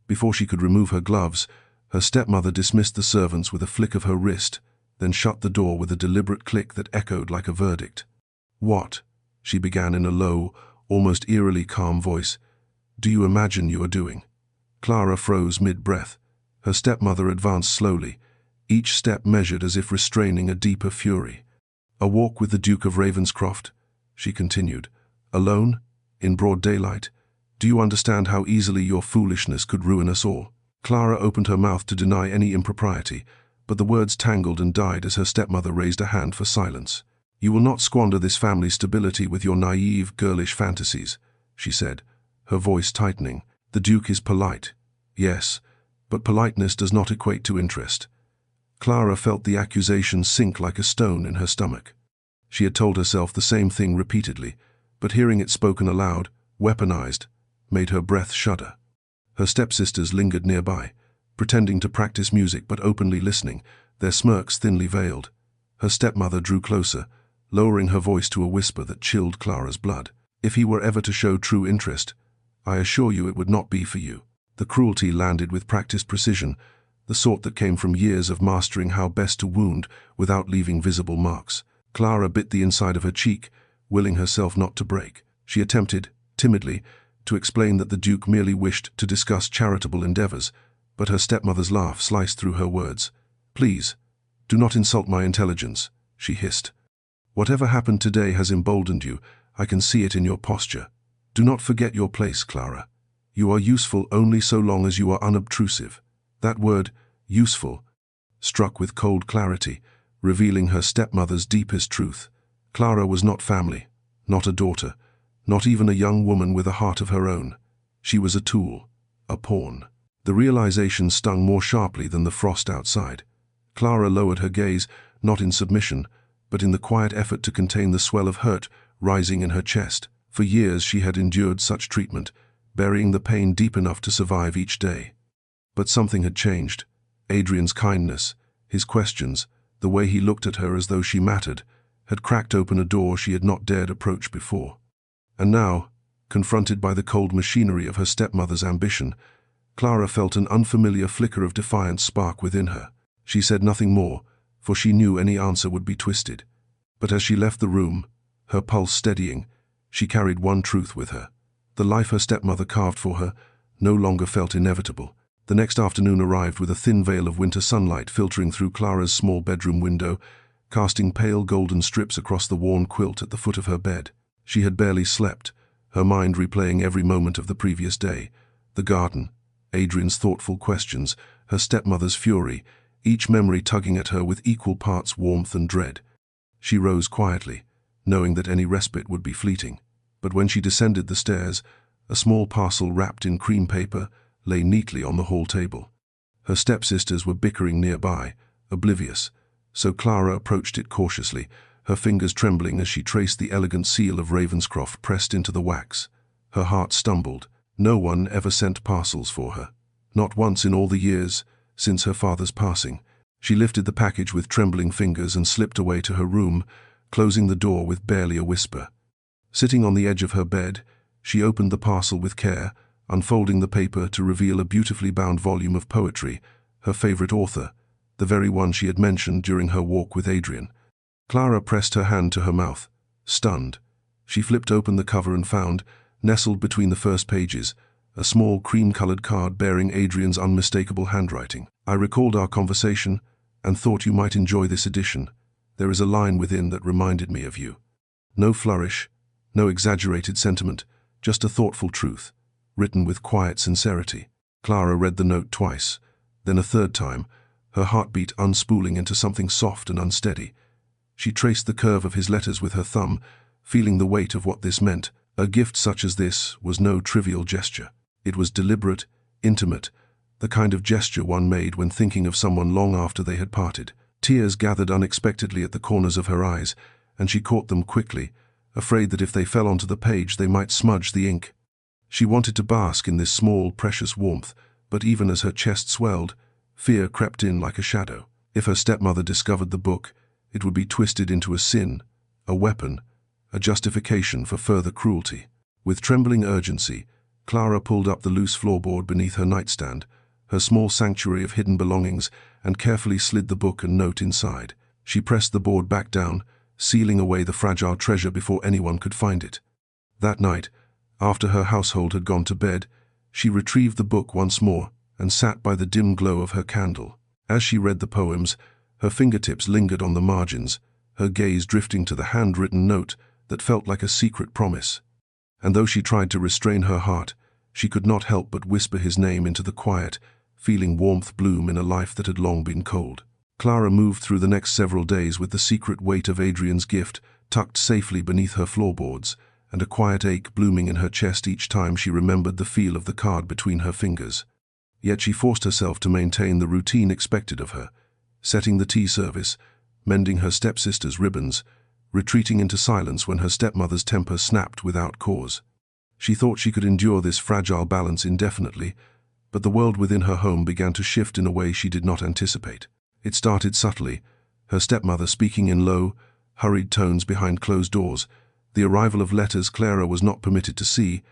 Before she could remove her gloves, her stepmother dismissed the servants with a flick of her wrist, then shut the door with a deliberate click that echoed like a verdict. "What?" she began in a low, almost eerily calm voice. "Do you imagine you are doing?" Clara froze mid-breath. Her stepmother advanced slowly, each step measured as if restraining a deeper fury. "A walk with the Duke of Ravenscroft," she continued. "Alone? In broad daylight? Do you understand how easily your foolishness could ruin us all?" Clara opened her mouth to deny any impropriety, but the words tangled and died as her stepmother raised a hand for silence. "You will not squander this family's stability with your naive, girlish fantasies," she said, her voice tightening. "The Duke is polite, yes, but politeness does not equate to interest." Clara felt the accusation sink like a stone in her stomach. She had told herself the same thing repeatedly, but hearing it spoken aloud, weaponized, made her breath shudder. Her stepsisters lingered nearby, pretending to practice music but openly listening, their smirks thinly veiled. Her stepmother drew closer, lowering her voice to a whisper that chilled Clara's blood. "If he were ever to show true interest, I assure you it would not be for you." The cruelty landed with practiced precision, the sort that came from years of mastering how best to wound without leaving visible marks. Clara bit the inside of her cheek, willing herself not to break. She attempted, timidly, to explain that the Duke merely wished to discuss charitable endeavors, but her stepmother's laugh sliced through her words. "Please, do not insult my intelligence," she hissed. "Whatever happened today has emboldened you. I can see it in your posture. Do not forget your place, Clara. You are useful only so long as you are unobtrusive." That word, useful, struck with cold clarity, revealing her stepmother's deepest truth. Clara was not family, not a daughter, not even a young woman with a heart of her own. She was a tool, a pawn. The realization stung more sharply than the frost outside. Clara lowered her gaze, not in submission, but in the quiet effort to contain the swell of hurt rising in her chest. For years she had endured such treatment, burying the pain deep enough to survive each day. But something had changed. Adrian's kindness, his questions, the way he looked at her as though she mattered, had cracked open a door she had not dared approach before. And now, confronted by the cold machinery of her stepmother's ambition, Clara felt an unfamiliar flicker of defiance spark within her. She said nothing more, for she knew any answer would be twisted. But as she left the room, her pulse steadying, she carried one truth with her. The life her stepmother carved for her no longer felt inevitable. The next afternoon arrived with a thin veil of winter sunlight filtering through Clara's small bedroom window, casting pale golden strips across the worn quilt at the foot of her bed. She had barely slept, her mind replaying every moment of the previous day. The garden, Adrian's thoughtful questions, her stepmother's fury, each memory tugging at her with equal parts warmth and dread. She rose quietly, knowing that any respite would be fleeting. But when she descended the stairs, a small parcel wrapped in cream paper lay neatly on the hall table. Her stepsisters were bickering nearby, oblivious, so Clara approached it cautiously, her fingers trembling as she traced the elegant seal of Ravenscroft pressed into the wax. Her heart stumbled. No one ever sent parcels for her. Not once in all the years since her father's passing. She lifted the package with trembling fingers and slipped away to her room, closing the door with barely a whisper. Sitting on the edge of her bed, she opened the parcel with care, unfolding the paper to reveal a beautifully bound volume of poetry, her favorite author, the very one she had mentioned during her walk with Adrian. Clara pressed her hand to her mouth, stunned. She flipped open the cover and found, nestled between the first pages, a small cream-colored card bearing Adrian's unmistakable handwriting. I recalled our conversation and thought you might enjoy this edition. There is a line within that reminded me of you. No flourish, no exaggerated sentiment, just a thoughtful truth, written with quiet sincerity. Clara read the note twice, then a third time, her heartbeat unspooling into something soft and unsteady. She traced the curve of his letters with her thumb, feeling the weight of what this meant. A gift such as this was no trivial gesture. It was deliberate, intimate, the kind of gesture one made when thinking of someone long after they had parted. Tears gathered unexpectedly at the corners of her eyes, and she caught them quickly, afraid that if they fell onto the page they might smudge the ink. She wanted to bask in this small, precious warmth, but even as her chest swelled, fear crept in like a shadow. If her stepmother discovered the book, it would be twisted into a sin, a weapon, a justification for further cruelty. With trembling urgency, Clara pulled up the loose floorboard beneath her nightstand, her small sanctuary of hidden belongings, and carefully slid the book and note inside. She pressed the board back down, sealing away the fragile treasure before anyone could find it. That night, after her household had gone to bed, she retrieved the book once more and sat by the dim glow of her candle. As she read the poems, her fingertips lingered on the margins, her gaze drifting to the handwritten note that felt like a secret promise. And though she tried to restrain her heart, she could not help but whisper his name into the quiet, feeling warmth bloom in a life that had long been cold. Clara moved through the next several days with the secret weight of Adrian's gift tucked safely beneath her floorboards, and a quiet ache blooming in her chest each time she remembered the feel of the card between her fingers. Yet she forced herself to maintain the routine expected of her, setting the tea service, mending her stepsister's ribbons, retreating into silence when her stepmother's temper snapped without cause. She thought she could endure this fragile balance indefinitely, but the world within her home began to shift in a way she did not anticipate. It started subtly, her stepmother speaking in low, hurried tones behind closed doors, the arrival of letters Clara was not permitted to see,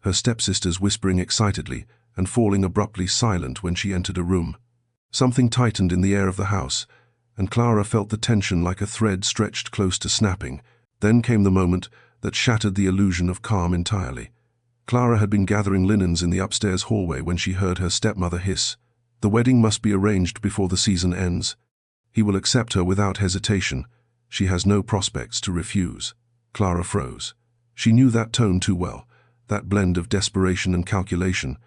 her stepsisters whispering excitedly and falling abruptly silent when she entered a room. Something tightened in the air of the house, and Clara felt the tension like a thread stretched close to snapping. Then came the moment that shattered the illusion of calm entirely. Clara had been gathering linens in the upstairs hallway when she heard her stepmother hiss, "The wedding must be arranged before the season ends. He will accept her without hesitation. She has no prospects to refuse." Clara froze. She knew that tone too well, that blend of desperation and calculation.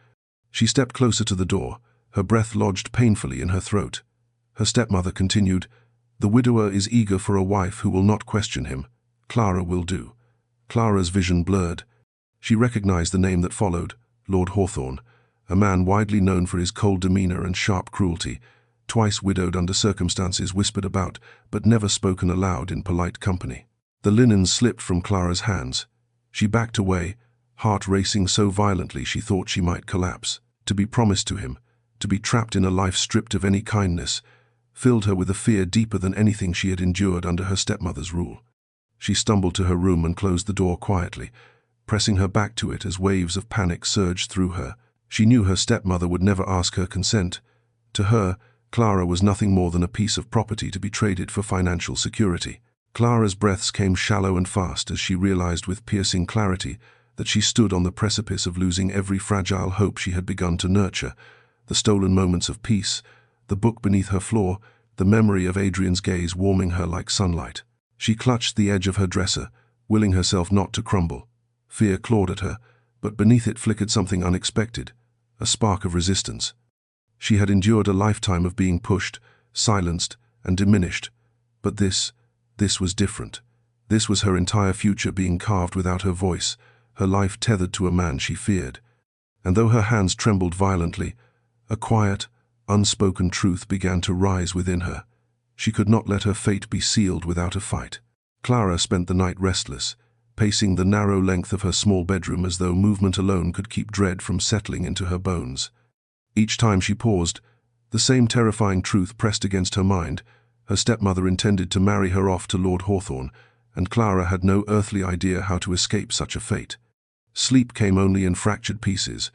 She stepped closer to the door, her breath lodged painfully in her throat. Her stepmother continued, "The widower is eager for a wife who will not question him, Clara will do. Clara's vision blurred. She recognized the name that followed, Lord Hawthorne, a man widely known for his cold demeanor and sharp cruelty, twice widowed under circumstances whispered about, but never spoken aloud in polite company. The linens slipped from Clara's hands. She backed away, heart racing so violently she thought she might collapse. To be promised to him, to be trapped in a life stripped of any kindness, filled her with a fear deeper than anything she had endured under her stepmother's rule. She stumbled to her room and closed the door quietly, pressing her back to it as waves of panic surged through her. She knew her stepmother would never ask her consent. To her, Clara was nothing more than a piece of property to be traded for financial security. Clara's breaths came shallow and fast as she realized with piercing clarity that she stood on the precipice of losing every fragile hope she had begun to nurture, the stolen moments of peace, the book beneath her floor, the memory of Adrian's gaze warming her like sunlight. She clutched the edge of her dresser, willing herself not to crumble. Fear clawed at her, but beneath it flickered something unexpected, a spark of resistance. She had endured a lifetime of being pushed, silenced, and diminished, but this was different. This was her entire future being carved without her voice, her life tethered to a man she feared. And though her hands trembled violently, a quiet, unspoken truth began to rise within her. She could not let her fate be sealed without a fight. Clara spent the night restless, pacing the narrow length of her small bedroom as though movement alone could keep dread from settling into her bones. Each time she paused, the same terrifying truth pressed against her mind. Her stepmother intended to marry her off to Lord Hawthorne, and Clara had no earthly idea how to escape such a fate. Sleep came only in fractured pieces,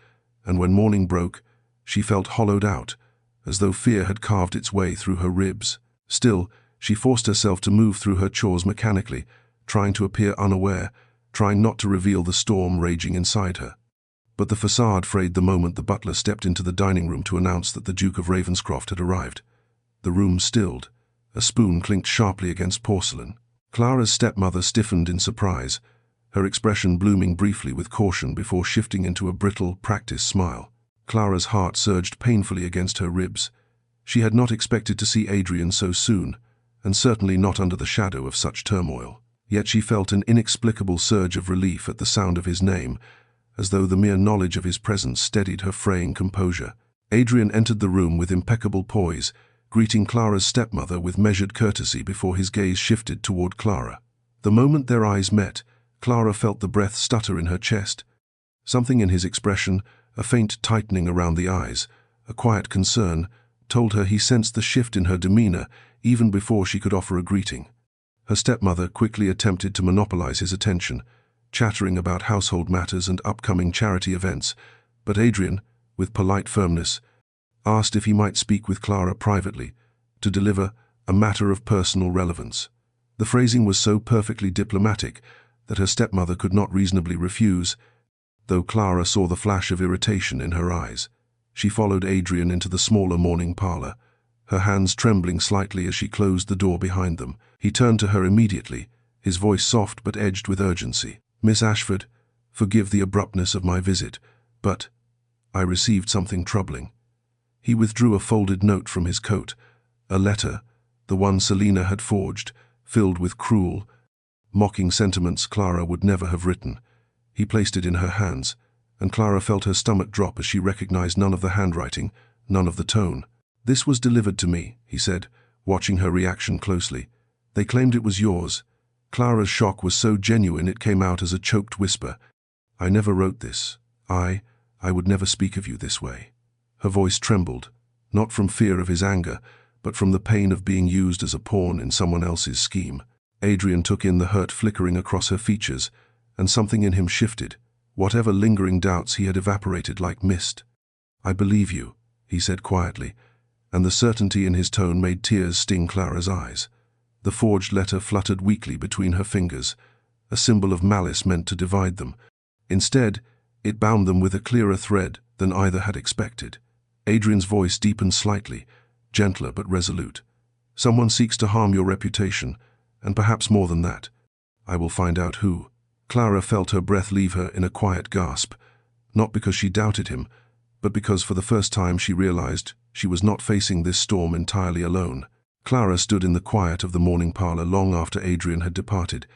and when morning broke, she felt hollowed out, as though fear had carved its way through her ribs. Still, she forced herself to move through her chores mechanically, trying to appear unaware, trying not to reveal the storm raging inside her. But the facade frayed the moment the butler stepped into the dining room to announce that the Duke of Ravenscroft had arrived. The room stilled. A spoon clinked sharply against porcelain. Clara's stepmother stiffened in surprise, her expression blooming briefly with caution before shifting into a brittle, practiced smile. Clara's heart surged painfully against her ribs. She had not expected to see Adrian so soon, and certainly not under the shadow of such turmoil. Yet she felt an inexplicable surge of relief at the sound of his name, as though the mere knowledge of his presence steadied her fraying composure. Adrian entered the room with impeccable poise, greeting Clara's stepmother with measured courtesy before his gaze shifted toward Clara. The moment their eyes met, Clara felt the breath stutter in her chest. Something in his expression, a faint tightening around the eyes, a quiet concern, told her he sensed the shift in her demeanor even before she could offer a greeting. Her stepmother quickly attempted to monopolize his attention, chattering about household matters and upcoming charity events, but Adrian, with polite firmness, asked if he might speak with Clara privately, to deliver a matter of personal relevance. The phrasing was so perfectly diplomatic that her stepmother could not reasonably refuse, though Clara saw the flash of irritation in her eyes. She followed Adrian into the smaller morning parlor, her hands trembling slightly as she closed the door behind them. He turned to her immediately, his voice soft but edged with urgency. "Miss Ashford, forgive the abruptness of my visit, but I received something troubling." He withdrew a folded note from his coat, a letter, the one Selina had forged, filled with cruel, mocking sentiments Clara would never have written. He placed it in her hands, and Clara felt her stomach drop as she recognized none of the handwriting, none of the tone. "This was delivered to me," he said, watching her reaction closely. "They claimed it was yours." Clara's shock was so genuine it came out as a choked whisper. "I never wrote this. I would never speak of you this way." Her voice trembled, not from fear of his anger, but from the pain of being used as a pawn in someone else's scheme. Adrian took in the hurt flickering across her features, and something in him shifted. Whatever lingering doubts he had evaporated like mist. "I believe you," he said quietly, and the certainty in his tone made tears sting Clara's eyes. The forged letter fluttered weakly between her fingers, a symbol of malice meant to divide them. Instead, it bound them with a clearer thread than either had expected. Adrian's voice deepened slightly, gentler but resolute. "Someone seeks to harm your reputation, and perhaps more than that. I will find out who." Clara felt her breath leave her in a quiet gasp, not because she doubted him, but because for the first time she realized she was not facing this storm entirely alone. Clara stood in the quiet of the morning parlor long after Adrian had departed,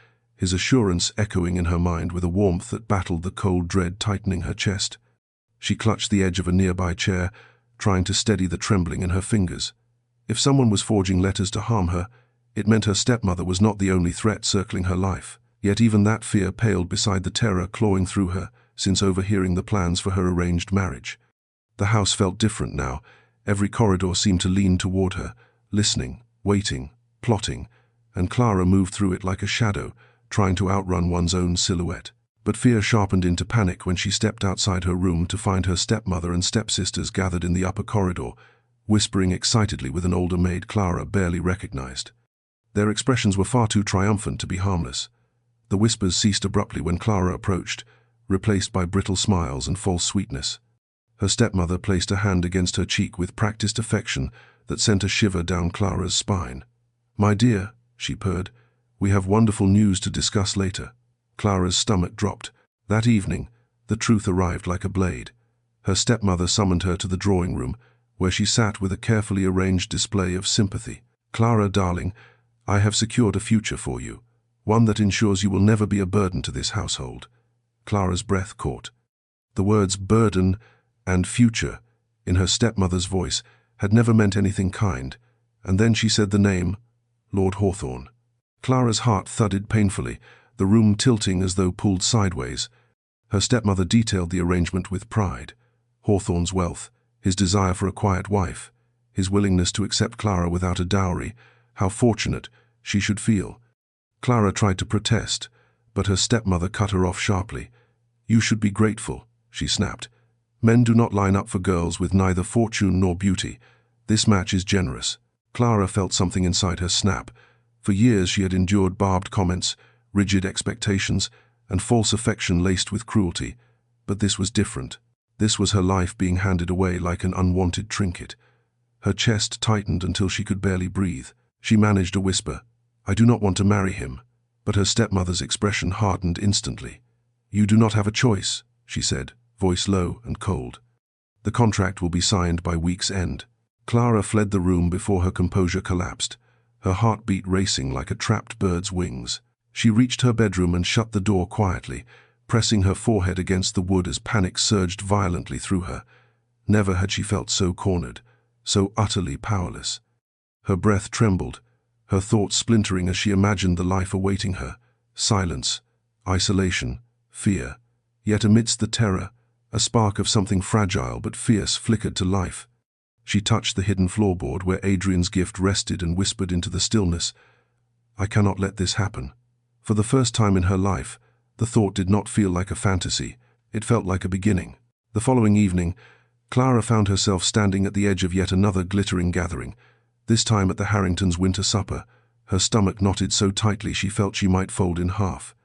his assurance echoing in her mind with a warmth that battled the cold dread tightening her chest. She clutched the edge of a nearby chair, trying to steady the trembling in her fingers. If someone was forging letters to harm her, it meant her stepmother was not the only threat circling her life. Yet even that fear paled beside the terror clawing through her since overhearing the plans for her arranged marriage. The house felt different now. Every corridor seemed to lean toward her, listening, waiting, plotting, and Clara moved through it like a shadow, trying to outrun one's own silhouette. But fear sharpened into panic when she stepped outside her room to find her stepmother and stepsisters gathered in the upper corridor, whispering excitedly with an older maid Clara barely recognized. Their expressions were far too triumphant to be harmless. The whispers ceased abruptly when Clara approached, replaced by brittle smiles and false sweetness. Her stepmother placed a hand against her cheek with practiced affection that sent a shiver down Clara's spine. "My dear," she purred, "we have wonderful news to discuss later." Clara's stomach dropped. That evening, the truth arrived like a blade. Her stepmother summoned her to the drawing room, where she sat with a carefully arranged display of sympathy. "Clara, darling, I have secured a future for you, one that ensures you will never be a burden to this household." Clara's breath caught. The words burden and future in her stepmother's voice had never meant anything kind, and then she said the name, Lord Hawthorne. Clara's heart thudded painfully, the room tilting as though pulled sideways. Her stepmother detailed the arrangement with pride. Hawthorne's wealth, his desire for a quiet wife, his willingness to accept Clara without a dowry, how fortunate she should feel. Clara tried to protest, but her stepmother cut her off sharply. "You should be grateful," she snapped. "Men do not line up for girls with neither fortune nor beauty. This match is generous." Clara felt something inside her snap. For years she had endured barbed comments, rigid expectations, and false affection laced with cruelty. But this was different. This was her life being handed away like an unwanted trinket. Her chest tightened until she could barely breathe. She managed a whisper, "I do not want to marry him." But her stepmother's expression hardened instantly. "You do not have a choice," she said, voice low and cold. "The contract will be signed by week's end." Clara fled the room before her composure collapsed, her heartbeat racing like a trapped bird's wings. She reached her bedroom and shut the door quietly, pressing her forehead against the wood as panic surged violently through her. Never had she felt so cornered, so utterly powerless. Her breath trembled, her thoughts splintering as she imagined the life awaiting her. Silence, isolation, fear. Yet amidst the terror, a spark of something fragile but fierce flickered to life. She touched the hidden floorboard where Adrian's gift rested and whispered into the stillness, "I cannot let this happen." For the first time in her life, the thought did not feel like a fantasy. It felt like a beginning. The following evening, Clara found herself standing at the edge of yet another glittering gathering, this time at the Harringtons' winter supper, her stomach knotted so tightly she felt she might fold in half.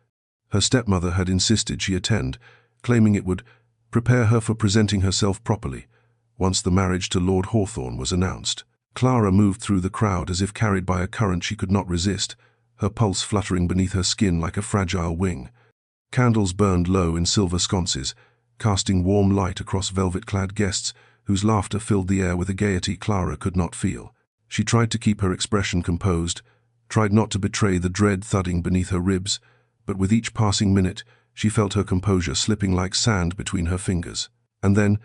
Her stepmother had insisted she attend, claiming it would prepare her for presenting herself properly once the marriage to Lord Hawthorne was announced. Clara moved through the crowd as if carried by a current she could not resist, her pulse fluttering beneath her skin like a fragile wing. Candles burned low in silver sconces, casting warm light across velvet-clad guests whose laughter filled the air with a gaiety Clara could not feel. She tried to keep her expression composed, tried not to betray the dread thudding beneath her ribs, but with each passing minute she felt her composure slipping like sand between her fingers. And then,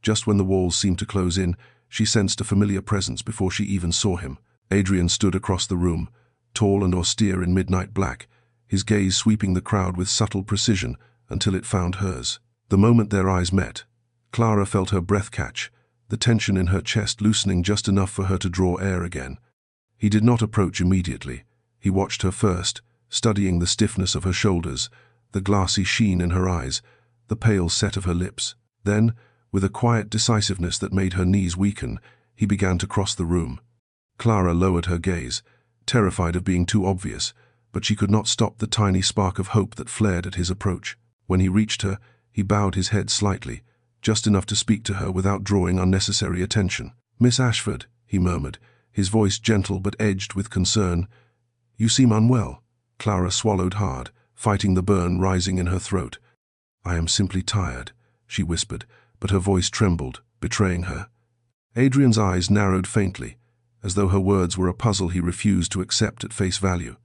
just when the walls seemed to close in, she sensed a familiar presence before she even saw him. Adrian stood across the room, tall and austere in midnight black, his gaze sweeping the crowd with subtle precision until it found hers. The moment their eyes met, Clara felt her breath catch, the tension in her chest loosening just enough for her to draw air again. He did not approach immediately. He watched her first, studying the stiffness of her shoulders, the glassy sheen in her eyes, the pale set of her lips. Then, with a quiet decisiveness that made her knees weaken, he began to cross the room. Clara lowered her gaze, terrified of being too obvious, but she could not stop the tiny spark of hope that flared at his approach. When he reached her, he bowed his head slightly, just enough to speak to her without drawing unnecessary attention. "Miss Ashford," he murmured, his voice gentle but edged with concern. "You seem unwell." Clara swallowed hard, fighting the burn rising in her throat. "I am simply tired," she whispered, but her voice trembled, betraying her. Adrian's eyes narrowed faintly, as though her words were a puzzle he refused to accept at face value.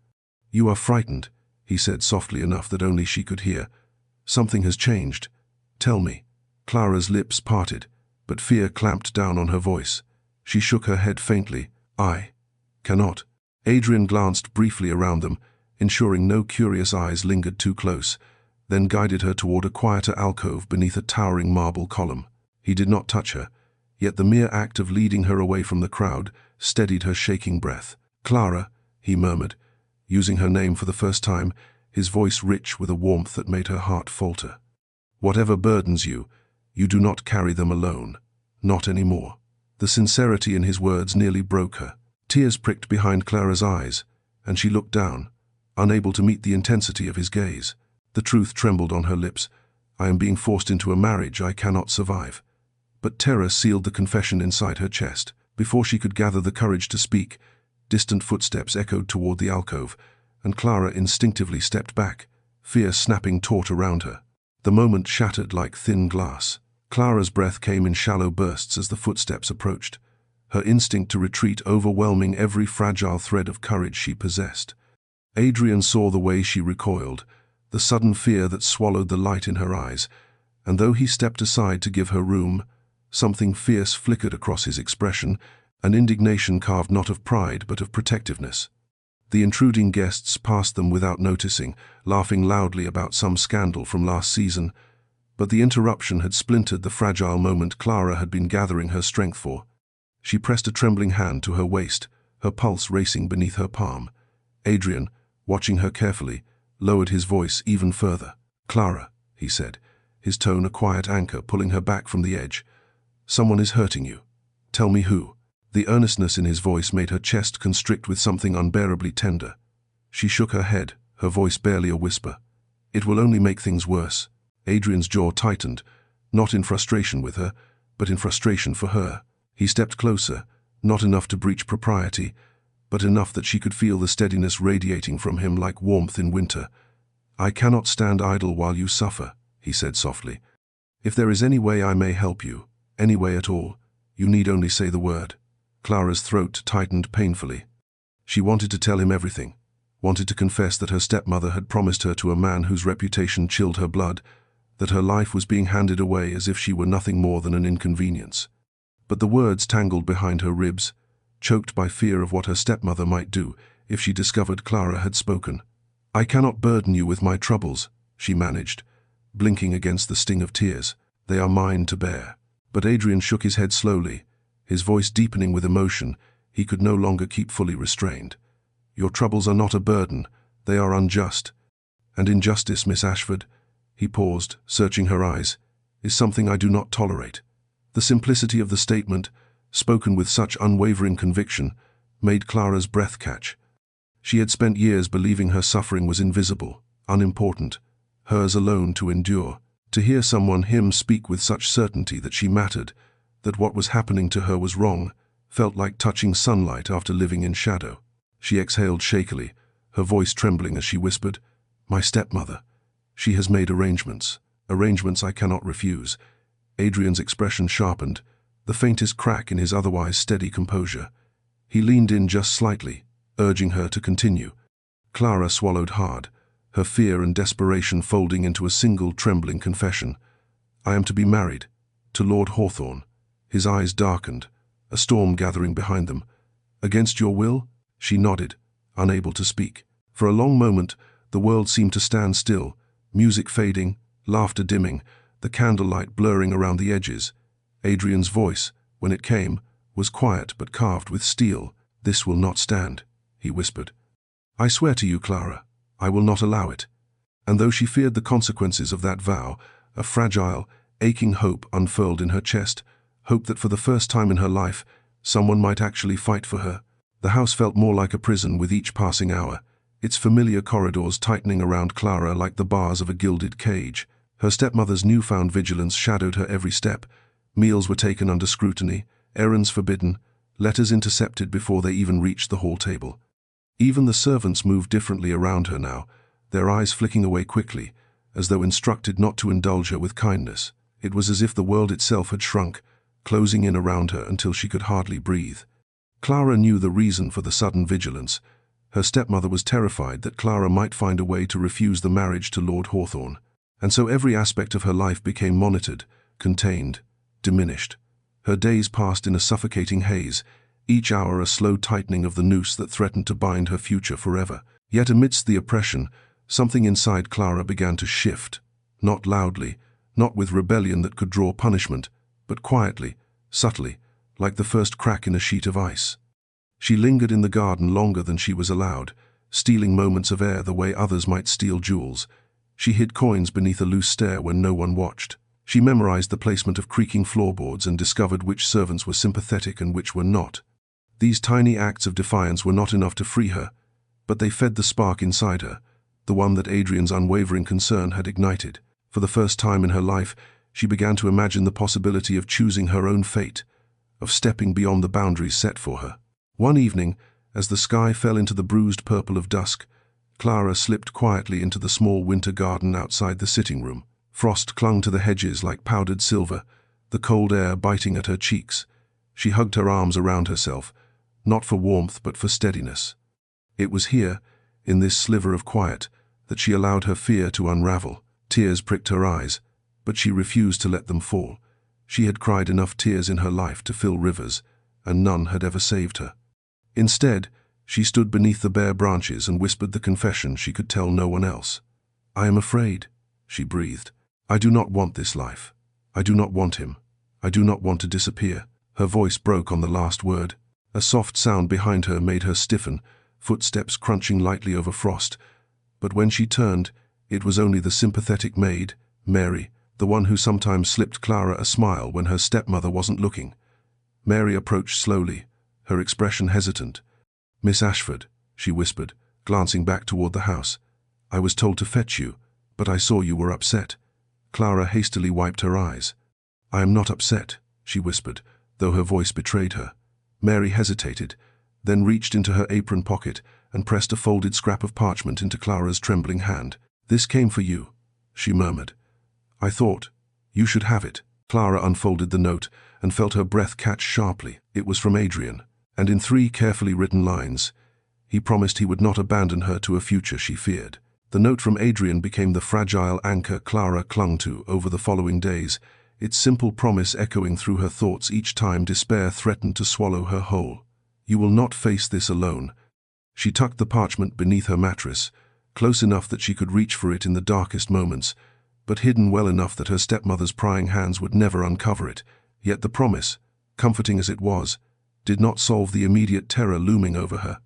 "You are frightened," he said softly enough that only she could hear. Something has changed. Tell me. Clara's lips parted, but fear clamped down on her voice. She shook her head faintly. I cannot. Adrian glanced briefly around them, ensuring no curious eyes lingered too close, then guided her toward a quieter alcove beneath a towering marble column. He did not touch her, yet the mere act of leading her away from the crowd steadied her shaking breath. Clara, he murmured, using her name for the first time, his voice rich with a warmth that made her heart falter. Whatever burdens you, you do not carry them alone. Not anymore. The sincerity in his words nearly broke her. Tears pricked behind Clara's eyes, and she looked down, unable to meet the intensity of his gaze. The truth trembled on her lips. I am being forced into a marriage I cannot survive. But terror sealed the confession inside her chest. Before she could gather the courage to speak, distant footsteps echoed toward the alcove, and Clara instinctively stepped back, fear snapping taut around her. The moment shattered like thin glass. Clara's breath came in shallow bursts as the footsteps approached, her instinct to retreat overwhelming every fragile thread of courage she possessed. Adrian saw the way she recoiled, the sudden fear that swallowed the light in her eyes, and though he stepped aside to give her room, something fierce flickered across his expression, an indignation carved not of pride but of protectiveness. The intruding guests passed them without noticing, laughing loudly about some scandal from last season, but the interruption had splintered the fragile moment Clara had been gathering her strength for. She pressed a trembling hand to her waist, her pulse racing beneath her palm. Adrian, watching her carefully, lowered his voice even further. "Clara," he said, his tone a quiet anchor pulling her back from the edge. "Someone is hurting you. Tell me who." The earnestness in his voice made her chest constrict with something unbearably tender. She shook her head, her voice barely a whisper. "It will only make things worse." Adrian's jaw tightened, not in frustration with her, but in frustration for her. He stepped closer, not enough to breach propriety, but enough that she could feel the steadiness radiating from him like warmth in winter. "I cannot stand idle while you suffer," he said softly. "If there is any way I may help you, any way at all, you need only say the word." Clara's throat tightened painfully. She wanted to tell him everything, wanted to confess that her stepmother had promised her to a man whose reputation chilled her blood, that her life was being handed away as if she were nothing more than an inconvenience. But the words tangled behind her ribs, choked by fear of what her stepmother might do if she discovered Clara had spoken. "I cannot burden you with my troubles," she managed, blinking against the sting of tears. "They are mine to bear." But Adrian shook his head slowly, his voice deepening with emotion he could no longer keep fully restrained. "Your troubles are not a burden, they are unjust. And injustice, Miss Ashford," he paused, searching her eyes, "is something I do not tolerate." The simplicity of the statement, spoken with such unwavering conviction, made Clara's breath catch. She had spent years believing her suffering was invisible, unimportant, hers alone to endure. To hear him speak with such certainty that she mattered, that what was happening to her was wrong, felt like touching sunlight after living in shadow. She exhaled shakily, her voice trembling as she whispered, "My stepmother. She has made arrangements I cannot refuse." Adrian's expression sharpened, the faintest crack in his otherwise steady composure. He leaned in just slightly, urging her to continue. Clara swallowed hard, her fear and desperation folding into a single trembling confession. "I am to be married, to Lord Hawthorne." His eyes darkened, a storm gathering behind them. "Against your will?" She nodded, unable to speak. For a long moment, the world seemed to stand still, music fading, laughter dimming, the candlelight blurring around the edges. Adrian's voice, when it came, was quiet but carved with steel. "This will not stand," he whispered. "I swear to you, Clara, I will not allow it." And though she feared the consequences of that vow, a fragile, aching hope unfurled in her chest, hope that for the first time in her life, someone might actually fight for her. The house felt more like a prison with each passing hour, its familiar corridors tightening around Clara like the bars of a gilded cage. Her stepmother's newfound vigilance shadowed her every step. Meals were taken under scrutiny, errands forbidden, letters intercepted before they even reached the hall table. Even the servants moved differently around her now, their eyes flicking away quickly, as though instructed not to indulge her with kindness. It was as if the world itself had shrunk, closing in around her until she could hardly breathe. Clara knew the reason for the sudden vigilance. Her stepmother was terrified that Clara might find a way to refuse the marriage to Lord Hawthorne, and so every aspect of her life became monitored, contained, diminished. Her days passed in a suffocating haze, each hour a slow tightening of the noose that threatened to bind her future forever. Yet amidst the oppression, something inside Clara began to shift, not loudly, not with rebellion that could draw punishment, but quietly, subtly, like the first crack in a sheet of ice. She lingered in the garden longer than she was allowed, stealing moments of air the way others might steal jewels. She hid coins beneath a loose stair when no one watched. She memorized the placement of creaking floorboards and discovered which servants were sympathetic and which were not. These tiny acts of defiance were not enough to free her, but they fed the spark inside her, the one that Adrian's unwavering concern had ignited. For the first time in her life, she began to imagine the possibility of choosing her own fate, of stepping beyond the boundaries set for her. One evening, as the sky fell into the bruised purple of dusk, Clara slipped quietly into the small winter garden outside the sitting room. Frost clung to the hedges like powdered silver, the cold air biting at her cheeks. She hugged her arms around herself, not for warmth but for steadiness. It was here, in this sliver of quiet, that she allowed her fear to unravel. Tears pricked her eyes, but she refused to let them fall. She had cried enough tears in her life to fill rivers, and none had ever saved her. Instead, she stood beneath the bare branches and whispered the confession she could tell no one else. "I am afraid," she breathed. "I do not want this life. I do not want him. I do not want to disappear." Her voice broke on the last word. A soft sound behind her made her stiffen, footsteps crunching lightly over frost. But when she turned, it was only the sympathetic maid, Mary, the one who sometimes slipped Clara a smile when her stepmother wasn't looking. Mary approached slowly, her expression hesitant. "Miss Ashford," she whispered, glancing back toward the house. "I was told to fetch you, but I saw you were upset." Clara hastily wiped her eyes. "I am not upset," she whispered, though her voice betrayed her. Mary hesitated, then reached into her apron pocket and pressed a folded scrap of parchment into Clara's trembling hand. "This came for you," she murmured. "I thought you should have it." Clara unfolded the note and felt her breath catch sharply. It was from Adrian, and in 3 carefully written lines, he promised he would not abandon her to a future she feared. The note from Adrian became the fragile anchor Clara clung to over the following days, its simple promise echoing through her thoughts each time despair threatened to swallow her whole. "You will not face this alone." She tucked the parchment beneath her mattress, close enough that she could reach for it in the darkest moments, but hidden well enough that her stepmother's prying hands would never uncover it. Yet the promise, comforting as it was, did not solve the immediate terror looming over her.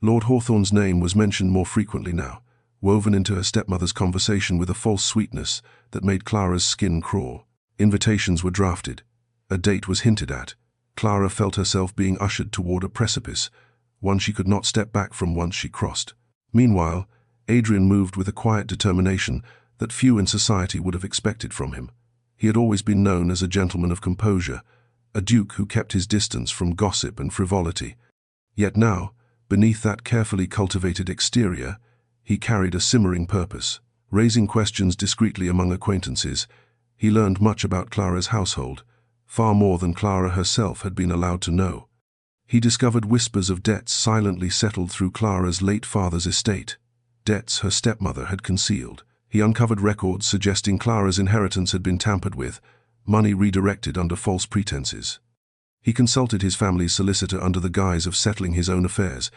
Lord Hawthorne's name was mentioned more frequently now, woven into her stepmother's conversation with a false sweetness that made Clara's skin crawl. Invitations were drafted. A date was hinted at. Clara felt herself being ushered toward a precipice, one she could not step back from once she crossed. Meanwhile, Adrian moved with a quiet determination that few in society would have expected from him. He had always been known as a gentleman of composure, a duke who kept his distance from gossip and frivolity. Yet now, beneath that carefully cultivated exterior, he carried a simmering purpose. Raising questions discreetly among acquaintances, he learned much about Clara's household, far more than Clara herself had been allowed to know. He discovered whispers of debts silently settled through Clara's late father's estate, debts her stepmother had concealed. He uncovered records suggesting Clara's inheritance had been tampered with, money redirected under false pretenses. He consulted his family's solicitor under the guise of settling his own affairs,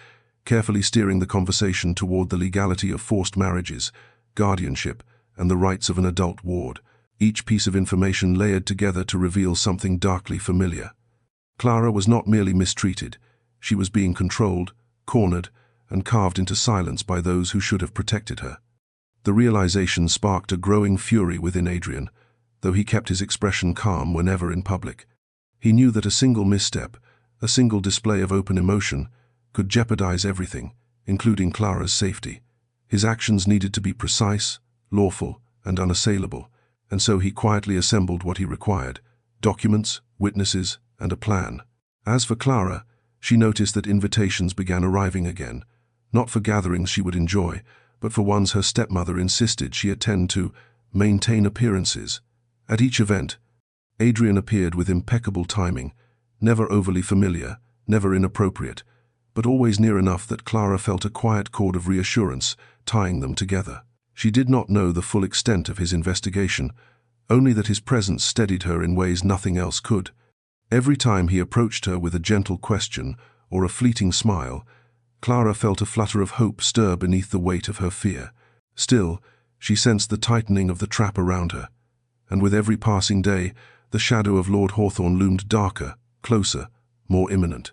carefully steering the conversation toward the legality of forced marriages, guardianship, and the rights of an adult ward, each piece of information layered together to reveal something darkly familiar. Clara was not merely mistreated, she was being controlled, cornered, and carved into silence by those who should have protected her. The realization sparked a growing fury within Adrian, though he kept his expression calm whenever in public. He knew that a single misstep, a single display of open emotion, could jeopardize everything, including Clara's safety. His actions needed to be precise, lawful, and unassailable, and so he quietly assembled what he required: documents, witnesses, and a plan. As for Clara, she noticed that invitations began arriving again, not for gatherings she would enjoy, but for ones her stepmother insisted she attend to, maintain appearances. At each event, Adrian appeared with impeccable timing, never overly familiar, never inappropriate, but always near enough that Clara felt a quiet cord of reassurance tying them together. She did not know the full extent of his investigation, only that his presence steadied her in ways nothing else could. Every time he approached her with a gentle question or a fleeting smile, Clara felt a flutter of hope stir beneath the weight of her fear. Still, she sensed the tightening of the trap around her, and with every passing day, the shadow of Lord Hawthorne loomed darker, closer, more imminent.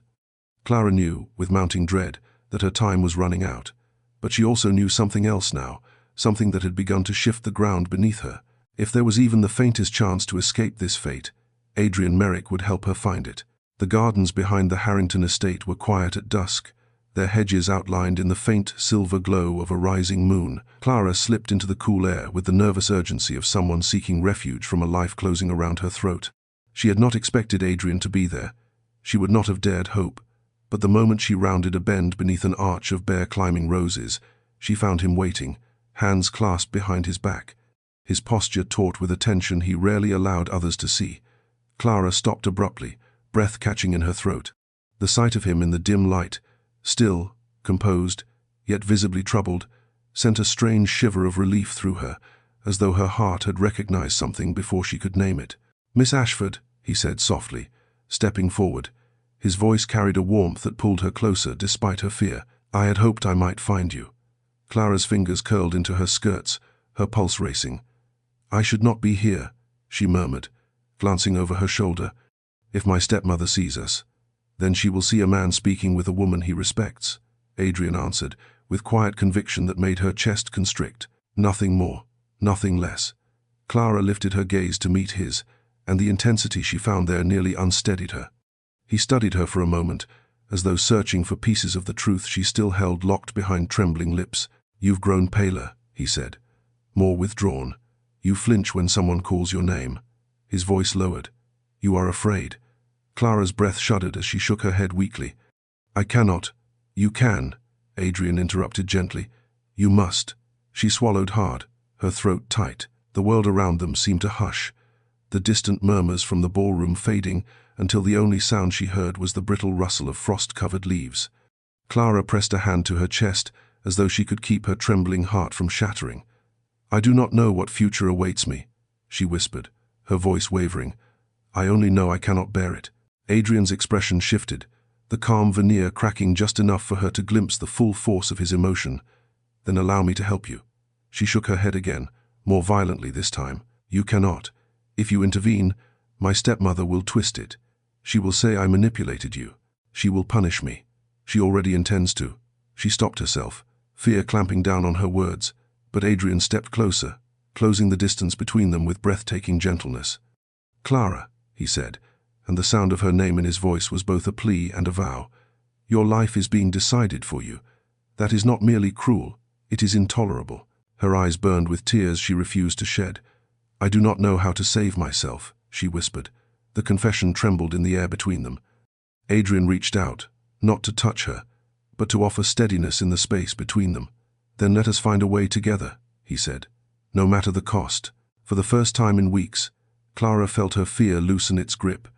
Clara knew, with mounting dread, that her time was running out, but she also knew something else now, something that had begun to shift the ground beneath her. If there was even the faintest chance to escape this fate, Adrian Merrick would help her find it. The gardens behind the Harrington estate were quiet at dusk, their hedges outlined in the faint silver glow of a rising moon. Clara slipped into the cool air with the nervous urgency of someone seeking refuge from a life closing around her throat. She had not expected Adrian to be there. She would not have dared hope, but the moment she rounded a bend beneath an arch of bare climbing roses, she found him waiting, hands clasped behind his back, his posture taut with a tension he rarely allowed others to see. Clara stopped abruptly, breath catching in her throat. The sight of him in the dim light, still, composed, yet visibly troubled, sent a strange shiver of relief through her, as though her heart had recognized something before she could name it. "Miss Ashford," he said softly, stepping forward. His voice carried a warmth that pulled her closer despite her fear. "I had hoped I might find you." Clara's fingers curled into her skirts, her pulse racing. "I should not be here," she murmured, glancing over her shoulder. "If my stepmother sees us, then she will see a man speaking with a woman he respects," Adrian answered, with quiet conviction that made her chest constrict. Nothing more, nothing less. Clara lifted her gaze to meet his, and the intensity she found there nearly unsteadied her. He studied her for a moment, as though searching for pieces of the truth she still held locked behind trembling lips. "You've grown paler," he said, more withdrawn. "You flinch when someone calls your name." His voice lowered. "You are afraid." Clara's breath shuddered as she shook her head weakly. "I cannot." "You can," Adrian interrupted gently. "You must." She swallowed hard, her throat tight. The world around them seemed to hush, the distant murmurs from the ballroom fading until the only sound she heard was the brittle rustle of frost-covered leaves. Clara pressed a hand to her chest as though she could keep her trembling heart from shattering. "I do not know what future awaits me," she whispered, her voice wavering. "I only know I cannot bear it." Adrian's expression shifted, the calm veneer cracking just enough for her to glimpse the full force of his emotion. "Then allow me to help you." She shook her head again, more violently this time. "You cannot. If you intervene, my stepmother will twist it. She will say I manipulated you. She will punish me. She already intends to." She stopped herself, fear clamping down on her words, but Adrian stepped closer, closing the distance between them with breathtaking gentleness. "Clara," he said, and the sound of her name in his voice was both a plea and a vow. "Your life is being decided for you. That is not merely cruel, it is intolerable." Her eyes burned with tears she refused to shed. "I do not know how to save myself," she whispered. The confession trembled in the air between them. Adrian reached out, not to touch her, but to offer steadiness in the space between them. "Then let us find a way together," he said, "no matter the cost." For the first time in weeks, Clara felt her fear loosen its grip,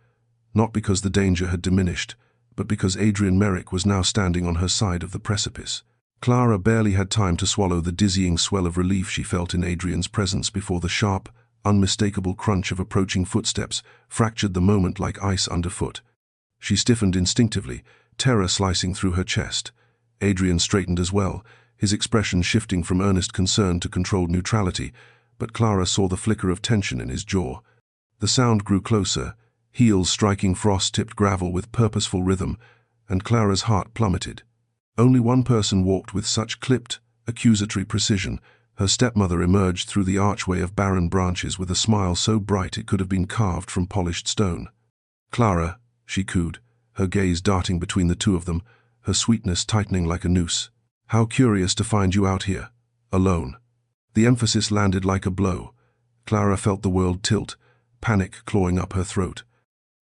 not because the danger had diminished, but because Adrian Merrick was now standing on her side of the precipice. Clara barely had time to swallow the dizzying swell of relief she felt in Adrian's presence before the sharp, unmistakable crunch of approaching footsteps fractured the moment like ice underfoot. She stiffened instinctively, terror slicing through her chest. Adrian straightened as well, his expression shifting from earnest concern to controlled neutrality, but Clara saw the flicker of tension in his jaw. The sound grew closer, heels striking frost-tipped gravel with purposeful rhythm, and Clara's heart plummeted. Only one person walked with such clipped, accusatory precision. Her stepmother emerged through the archway of barren branches with a smile so bright it could have been carved from polished stone. "Clara," she cooed, her gaze darting between the two of them, her sweetness tightening like a noose. "How curious to find you out here, alone." The emphasis landed like a blow. Clara felt the world tilt, panic clawing up her throat.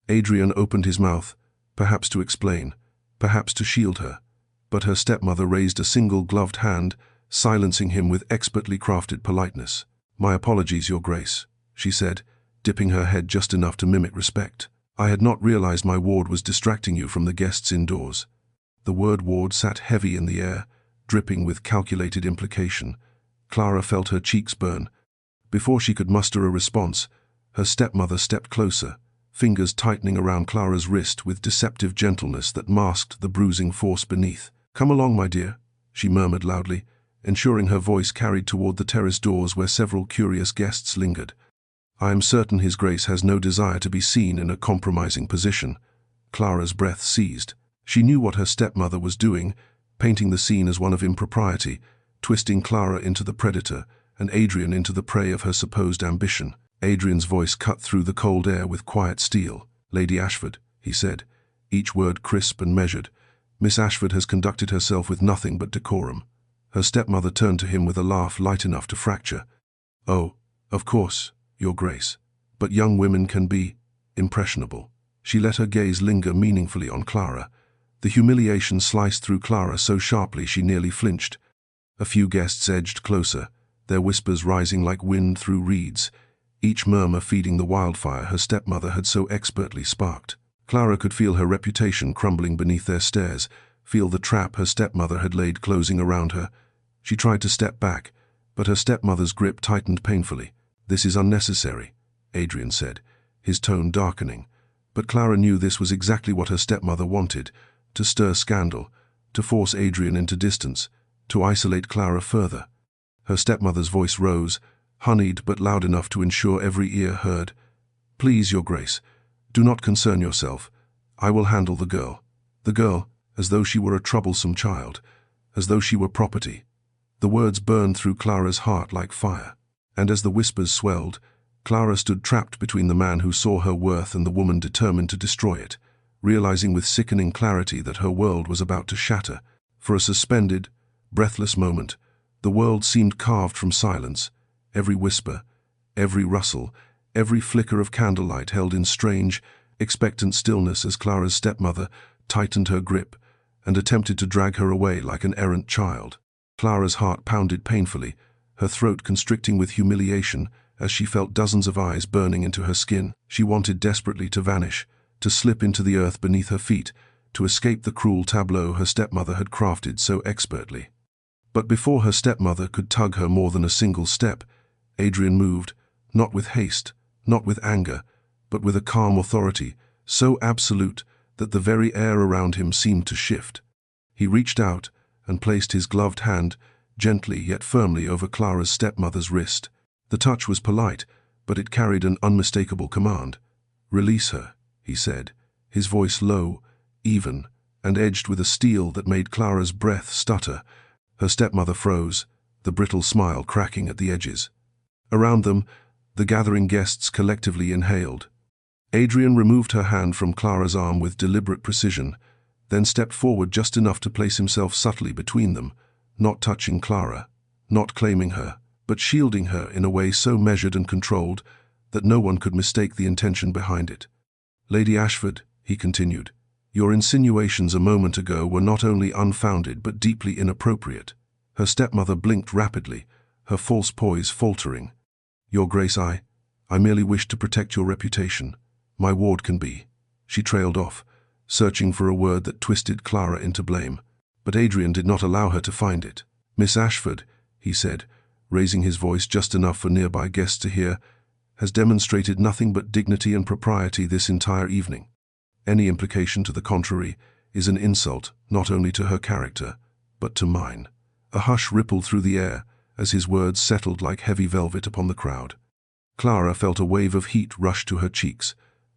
Adrian opened his mouth, perhaps to explain, perhaps to shield her, but her stepmother raised a single gloved hand, silencing him with expertly crafted politeness. "My apologies, Your Grace," she said, dipping her head just enough to mimic respect. "I had not realized my ward was distracting you from the guests indoors." The word ward sat heavy in the air, dripping with calculated implication. Clara felt her cheeks burn. Before she could muster a response, her stepmother stepped closer, fingers tightening around Clara's wrist with deceptive gentleness that masked the bruising force beneath. "Come along, my dear," she murmured loudly, ensuring her voice carried toward the terrace doors where several curious guests lingered. "I am certain His Grace has no desire to be seen in a compromising position." Clara's breath seized. She knew what her stepmother was doing, painting the scene as one of impropriety, twisting Clara into the predator and Adrian into the prey of her supposed ambition. Adrian's voice cut through the cold air with quiet steel. "Lady Ashford," he said, each word crisp and measured. "Miss Ashford has conducted herself with nothing but decorum." Her stepmother turned to him with a laugh light enough to fracture. "Oh, of course, Your Grace. But young women can be impressionable." She let her gaze linger meaningfully on Clara. The humiliation sliced through Clara so sharply she nearly flinched. A few guests edged closer, their whispers rising like wind through reeds, each murmur feeding the wildfire her stepmother had so expertly sparked. Clara could feel her reputation crumbling beneath their stares, feel the trap her stepmother had laid closing around her. She tried to step back, but her stepmother's grip tightened painfully. "This is unnecessary," Adrian said, his tone darkening. But Clara knew this was exactly what her stepmother wanted, to stir scandal, to force Adrian into distance, to isolate Clara further. Her stepmother's voice rose, honeyed but loud enough to ensure every ear heard. "Please, Your Grace, do not concern yourself. I will handle the girl." The girl, as though she were a troublesome child, as though she were property. The words burned through Clara's heart like fire. And as the whispers swelled, Clara stood trapped between the man who saw her worth and the woman determined to destroy it, realizing with sickening clarity that her world was about to shatter. For a suspended, breathless moment, the world seemed carved from silence. Every whisper, every rustle, every flicker of candlelight held in strange, expectant stillness as Clara's stepmother tightened her grip and attempted to drag her away like an errant child. Clara's heart pounded painfully, her throat constricting with humiliation as she felt dozens of eyes burning into her skin. She wanted desperately to vanish, to slip into the earth beneath her feet, to escape the cruel tableau her stepmother had crafted so expertly. But before her stepmother could tug her more than a single step, Adrian moved, not with haste, not with anger, but with a calm authority, so absolute that the very air around him seemed to shift. He reached out and placed his gloved hand gently yet firmly over Clara's stepmother's wrist. The touch was polite, but it carried an unmistakable command. "Release her," he said, his voice low, even, and edged with a steel that made Clara's breath stutter. Her stepmother froze, the brittle smile cracking at the edges. Around them, the gathering guests collectively inhaled. Adrian removed her hand from Clara's arm with deliberate precision, then stepped forward just enough to place himself subtly between them, not touching Clara, not claiming her, but shielding her in a way so measured and controlled that no one could mistake the intention behind it. "Lady Ashford," he continued, "your insinuations a moment ago were not only unfounded but deeply inappropriate." Her stepmother blinked rapidly, her false poise faltering. "Your Grace, I merely wished to protect your reputation. My ward can be." She trailed off, searching for a word that twisted Clara into blame. But Adrian did not allow her to find it. "Miss Ashford," he said, raising his voice just enough for nearby guests to hear, "has demonstrated nothing but dignity and propriety this entire evening. Any implication to the contrary is an insult not only to her character, but to mine." A hush rippled through the air as his words settled like heavy velvet upon the crowd. Clara felt a wave of heat rush to her cheeks,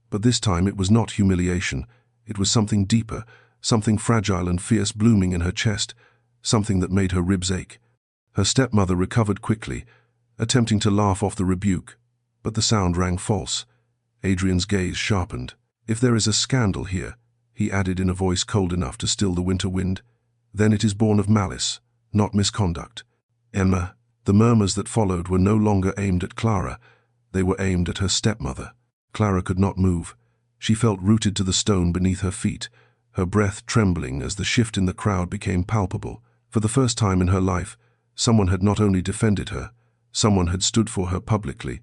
but this time it was not humiliation. It was something deeper, something fragile and fierce blooming in her chest, something that made her ribs ache. Her stepmother recovered quickly, attempting to laugh off the rebuke, but the sound rang false. Adrian's gaze sharpened. "If there is a scandal here," he added in a voice cold enough to still the winter wind, "then it is born of malice, not misconduct." Emma. The murmurs that followed were no longer aimed at Clara, they were aimed at her stepmother. Clara could not move. She felt rooted to the stone beneath her feet, her breath trembling as the shift in the crowd became palpable. For the first time in her life, someone had not only defended her, someone had stood for her publicly,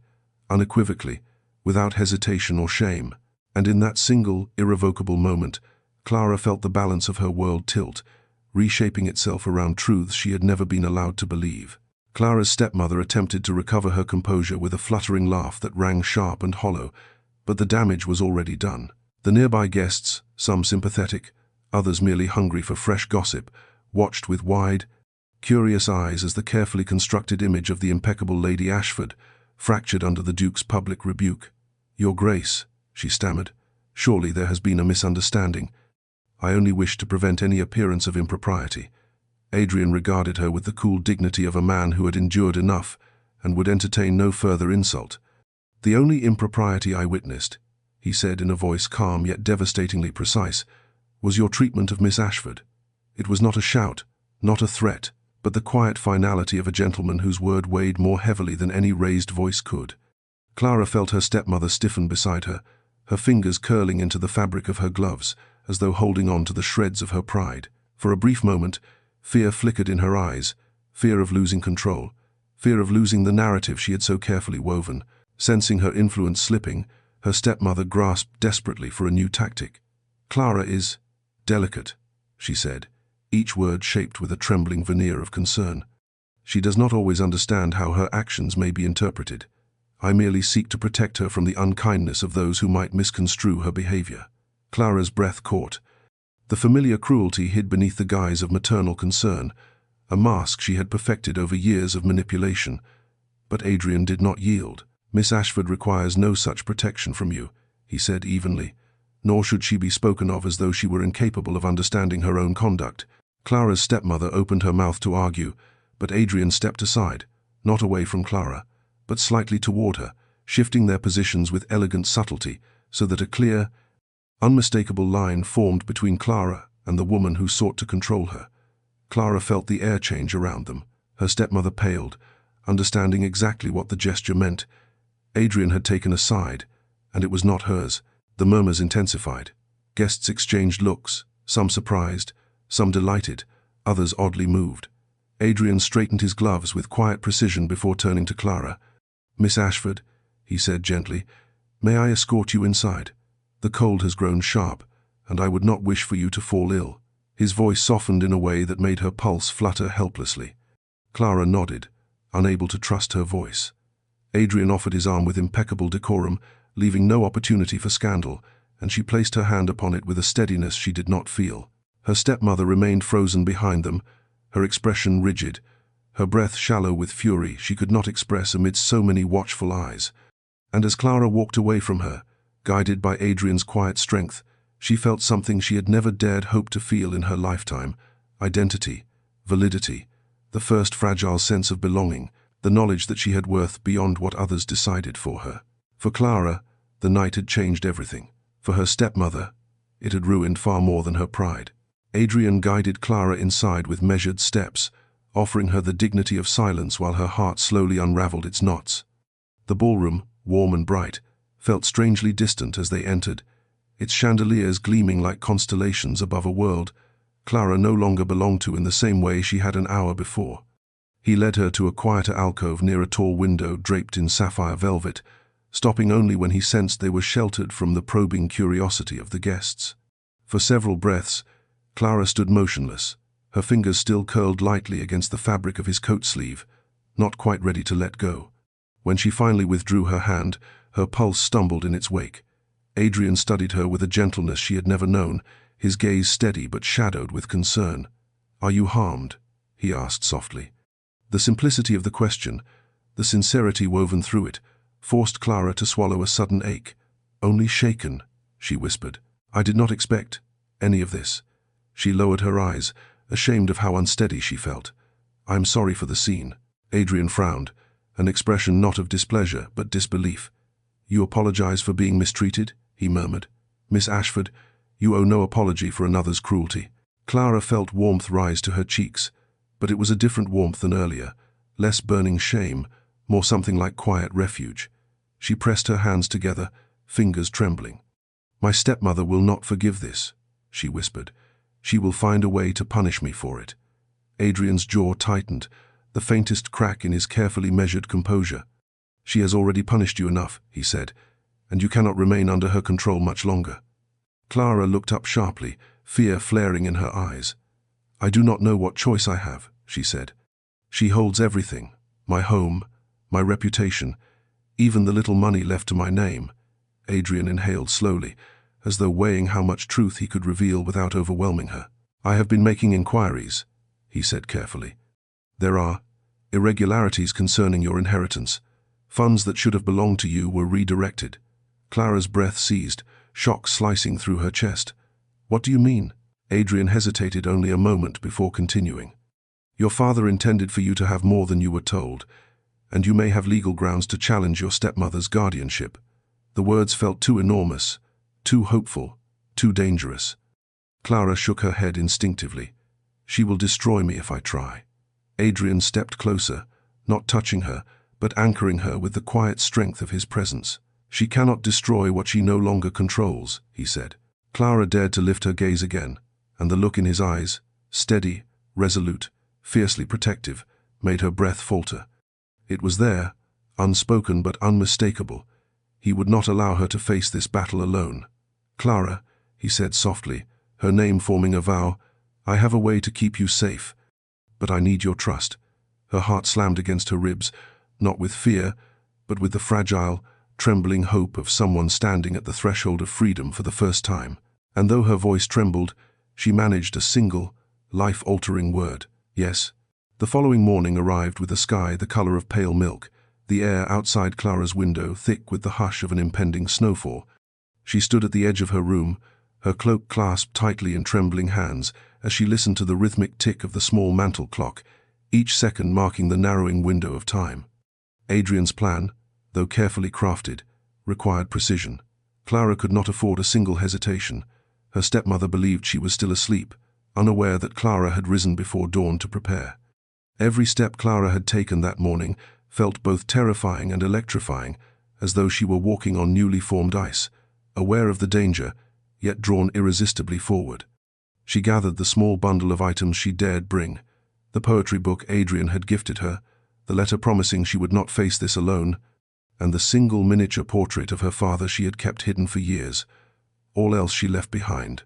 unequivocally, without hesitation or shame. And in that single, irrevocable moment, Clara felt the balance of her world tilt, reshaping itself around truths she had never been allowed to believe. Clara's stepmother attempted to recover her composure with a fluttering laugh that rang sharp and hollow, but the damage was already done. The nearby guests, some sympathetic, others merely hungry for fresh gossip, watched with wide, curious eyes as the carefully constructed image of the impeccable Lady Ashford fractured under the Duke's public rebuke. "Your Grace," she stammered, "surely there has been a misunderstanding. I only wish to prevent any appearance of impropriety." Adrian regarded her with the cool dignity of a man who had endured enough and would entertain no further insult. "The only impropriety I witnessed," he said in a voice calm yet devastatingly precise, "was your treatment of Miss Ashford. It was not a shout, not a threat, but the quiet finality of a gentleman whose word weighed more heavily than any raised voice could." Clara felt her stepmother stiffen beside her, her fingers curling into the fabric of her gloves, as though holding on to the shreds of her pride. For a brief moment, fear flickered in her eyes, fear of losing control, fear of losing the narrative she had so carefully woven. Sensing her influence slipping, her stepmother grasped desperately for a new tactic. "Clara is delicate," she said, each word shaped with a trembling veneer of concern. "She does not always understand how her actions may be interpreted. I merely seek to protect her from the unkindness of those who might misconstrue her behavior." Clara's breath caught. The familiar cruelty hid beneath the guise of maternal concern, a mask she had perfected over years of manipulation. But Adrian did not yield. "Miss Ashford requires no such protection from you," he said evenly, "nor should she be spoken of as though she were incapable of understanding her own conduct." Clara's stepmother opened her mouth to argue, but Adrian stepped aside, not away from Clara, but slightly toward her, shifting their positions with elegant subtlety, so that a clear, unmistakable line formed between Clara and the woman who sought to control her. Clara felt the air change around them. Her stepmother paled, understanding exactly what the gesture meant. Adrian had taken a side, and it was not hers. The murmurs intensified. Guests exchanged looks, some surprised, some delighted, others oddly moved. Adrian straightened his gloves with quiet precision before turning to Clara. "Miss Ashford," he said gently, "may I escort you inside? The cold has grown sharp, and I would not wish for you to fall ill." His voice softened in a way that made her pulse flutter helplessly. Clara nodded, unable to trust her voice. Adrian offered his arm with impeccable decorum, leaving no opportunity for scandal, and she placed her hand upon it with a steadiness she did not feel. Her stepmother remained frozen behind them, her expression rigid, her breath shallow with fury she could not express amidst so many watchful eyes. And as Clara walked away from her, guided by Adrian's quiet strength, she felt something she had never dared hope to feel in her lifetime: identity, validity, the first fragile sense of belonging, the knowledge that she had worth beyond what others decided for her. For Clara, the night had changed everything. For her stepmother, it had ruined far more than her pride. Adrian guided Clara inside with measured steps, offering her the dignity of silence while her heart slowly unraveled its knots. The ballroom, warm and bright, felt strangely distant as they entered, its chandeliers gleaming like constellations above a world Clara no longer belonged to in the same way she had an hour before. He led her to a quieter alcove near a tall window draped in sapphire velvet, stopping only when he sensed they were sheltered from the probing curiosity of the guests. For several breaths, Clara stood motionless, her fingers still curled lightly against the fabric of his coat sleeve, not quite ready to let go. When she finally withdrew her hand, her pulse stumbled in its wake. Adrian studied her with a gentleness she had never known, his gaze steady but shadowed with concern. "Are you harmed?" he asked softly. The simplicity of the question, the sincerity woven through it, forced Clara to swallow a sudden ache. "Only shaken," she whispered. "I did not expect any of this." She lowered her eyes, ashamed of how unsteady she felt. "I am sorry for the scene." Adrian frowned, an expression not of displeasure but disbelief. "You apologize for being mistreated?" he murmured. "Miss Ashford, you owe no apology for another's cruelty." Clara felt warmth rise to her cheeks, but it was a different warmth than earlier, less burning shame, more something like quiet refuge. She pressed her hands together, fingers trembling. "My stepmother will not forgive this," she whispered. "She will find a way to punish me for it." Adrian's jaw tightened, the faintest crack in his carefully measured composure. "She has already punished you enough," he said, "and you cannot remain under her control much longer." Clara looked up sharply, fear flaring in her eyes. "I do not know what choice I have," she said. "She holds everything, my home, my reputation, even the little money left to my name." Adrian inhaled slowly, as though weighing how much truth he could reveal without overwhelming her. "I have been making inquiries," he said carefully. "There are irregularities concerning your inheritance. Funds that should have belonged to you were redirected." Clara's breath seized, shock slicing through her chest. "What do you mean?" Adrian hesitated only a moment before continuing. "Your father intended for you to have more than you were told, and you may have legal grounds to challenge your stepmother's guardianship." The words felt too enormous, too hopeful, too dangerous. Clara shook her head instinctively. "She will destroy me if I try." Adrian stepped closer, not touching her, but anchoring her with the quiet strength of his presence. "She cannot destroy what she no longer controls," he said. Clara dared to lift her gaze again, and the look in his eyes, steady, resolute, fiercely protective, made her breath falter. It was there, unspoken but unmistakable. He would not allow her to face this battle alone. "Clara," he said softly, her name forming a vow, "I have a way to keep you safe, but I need your trust." Her heart slammed against her ribs, not with fear, but with the fragile, trembling hope of someone standing at the threshold of freedom for the first time. And though her voice trembled, she managed a single, life-altering word: "Yes." The following morning arrived with a sky the color of pale milk, the air outside Clara's window thick with the hush of an impending snowfall. She stood at the edge of her room, her cloak clasped tightly in trembling hands, as she listened to the rhythmic tick of the small mantel clock, each second marking the narrowing window of time. Adrian's plan, though carefully crafted, required precision. Clara could not afford a single hesitation. Her stepmother believed she was still asleep, unaware that Clara had risen before dawn to prepare. Every step Clara had taken that morning felt both terrifying and electrifying, as though she were walking on newly formed ice, aware of the danger, yet drawn irresistibly forward. She gathered the small bundle of items she dared bring: the poetry book Adrian had gifted her, the letter promising she would not face this alone, and the single miniature portrait of her father she had kept hidden for years. All else she left behind.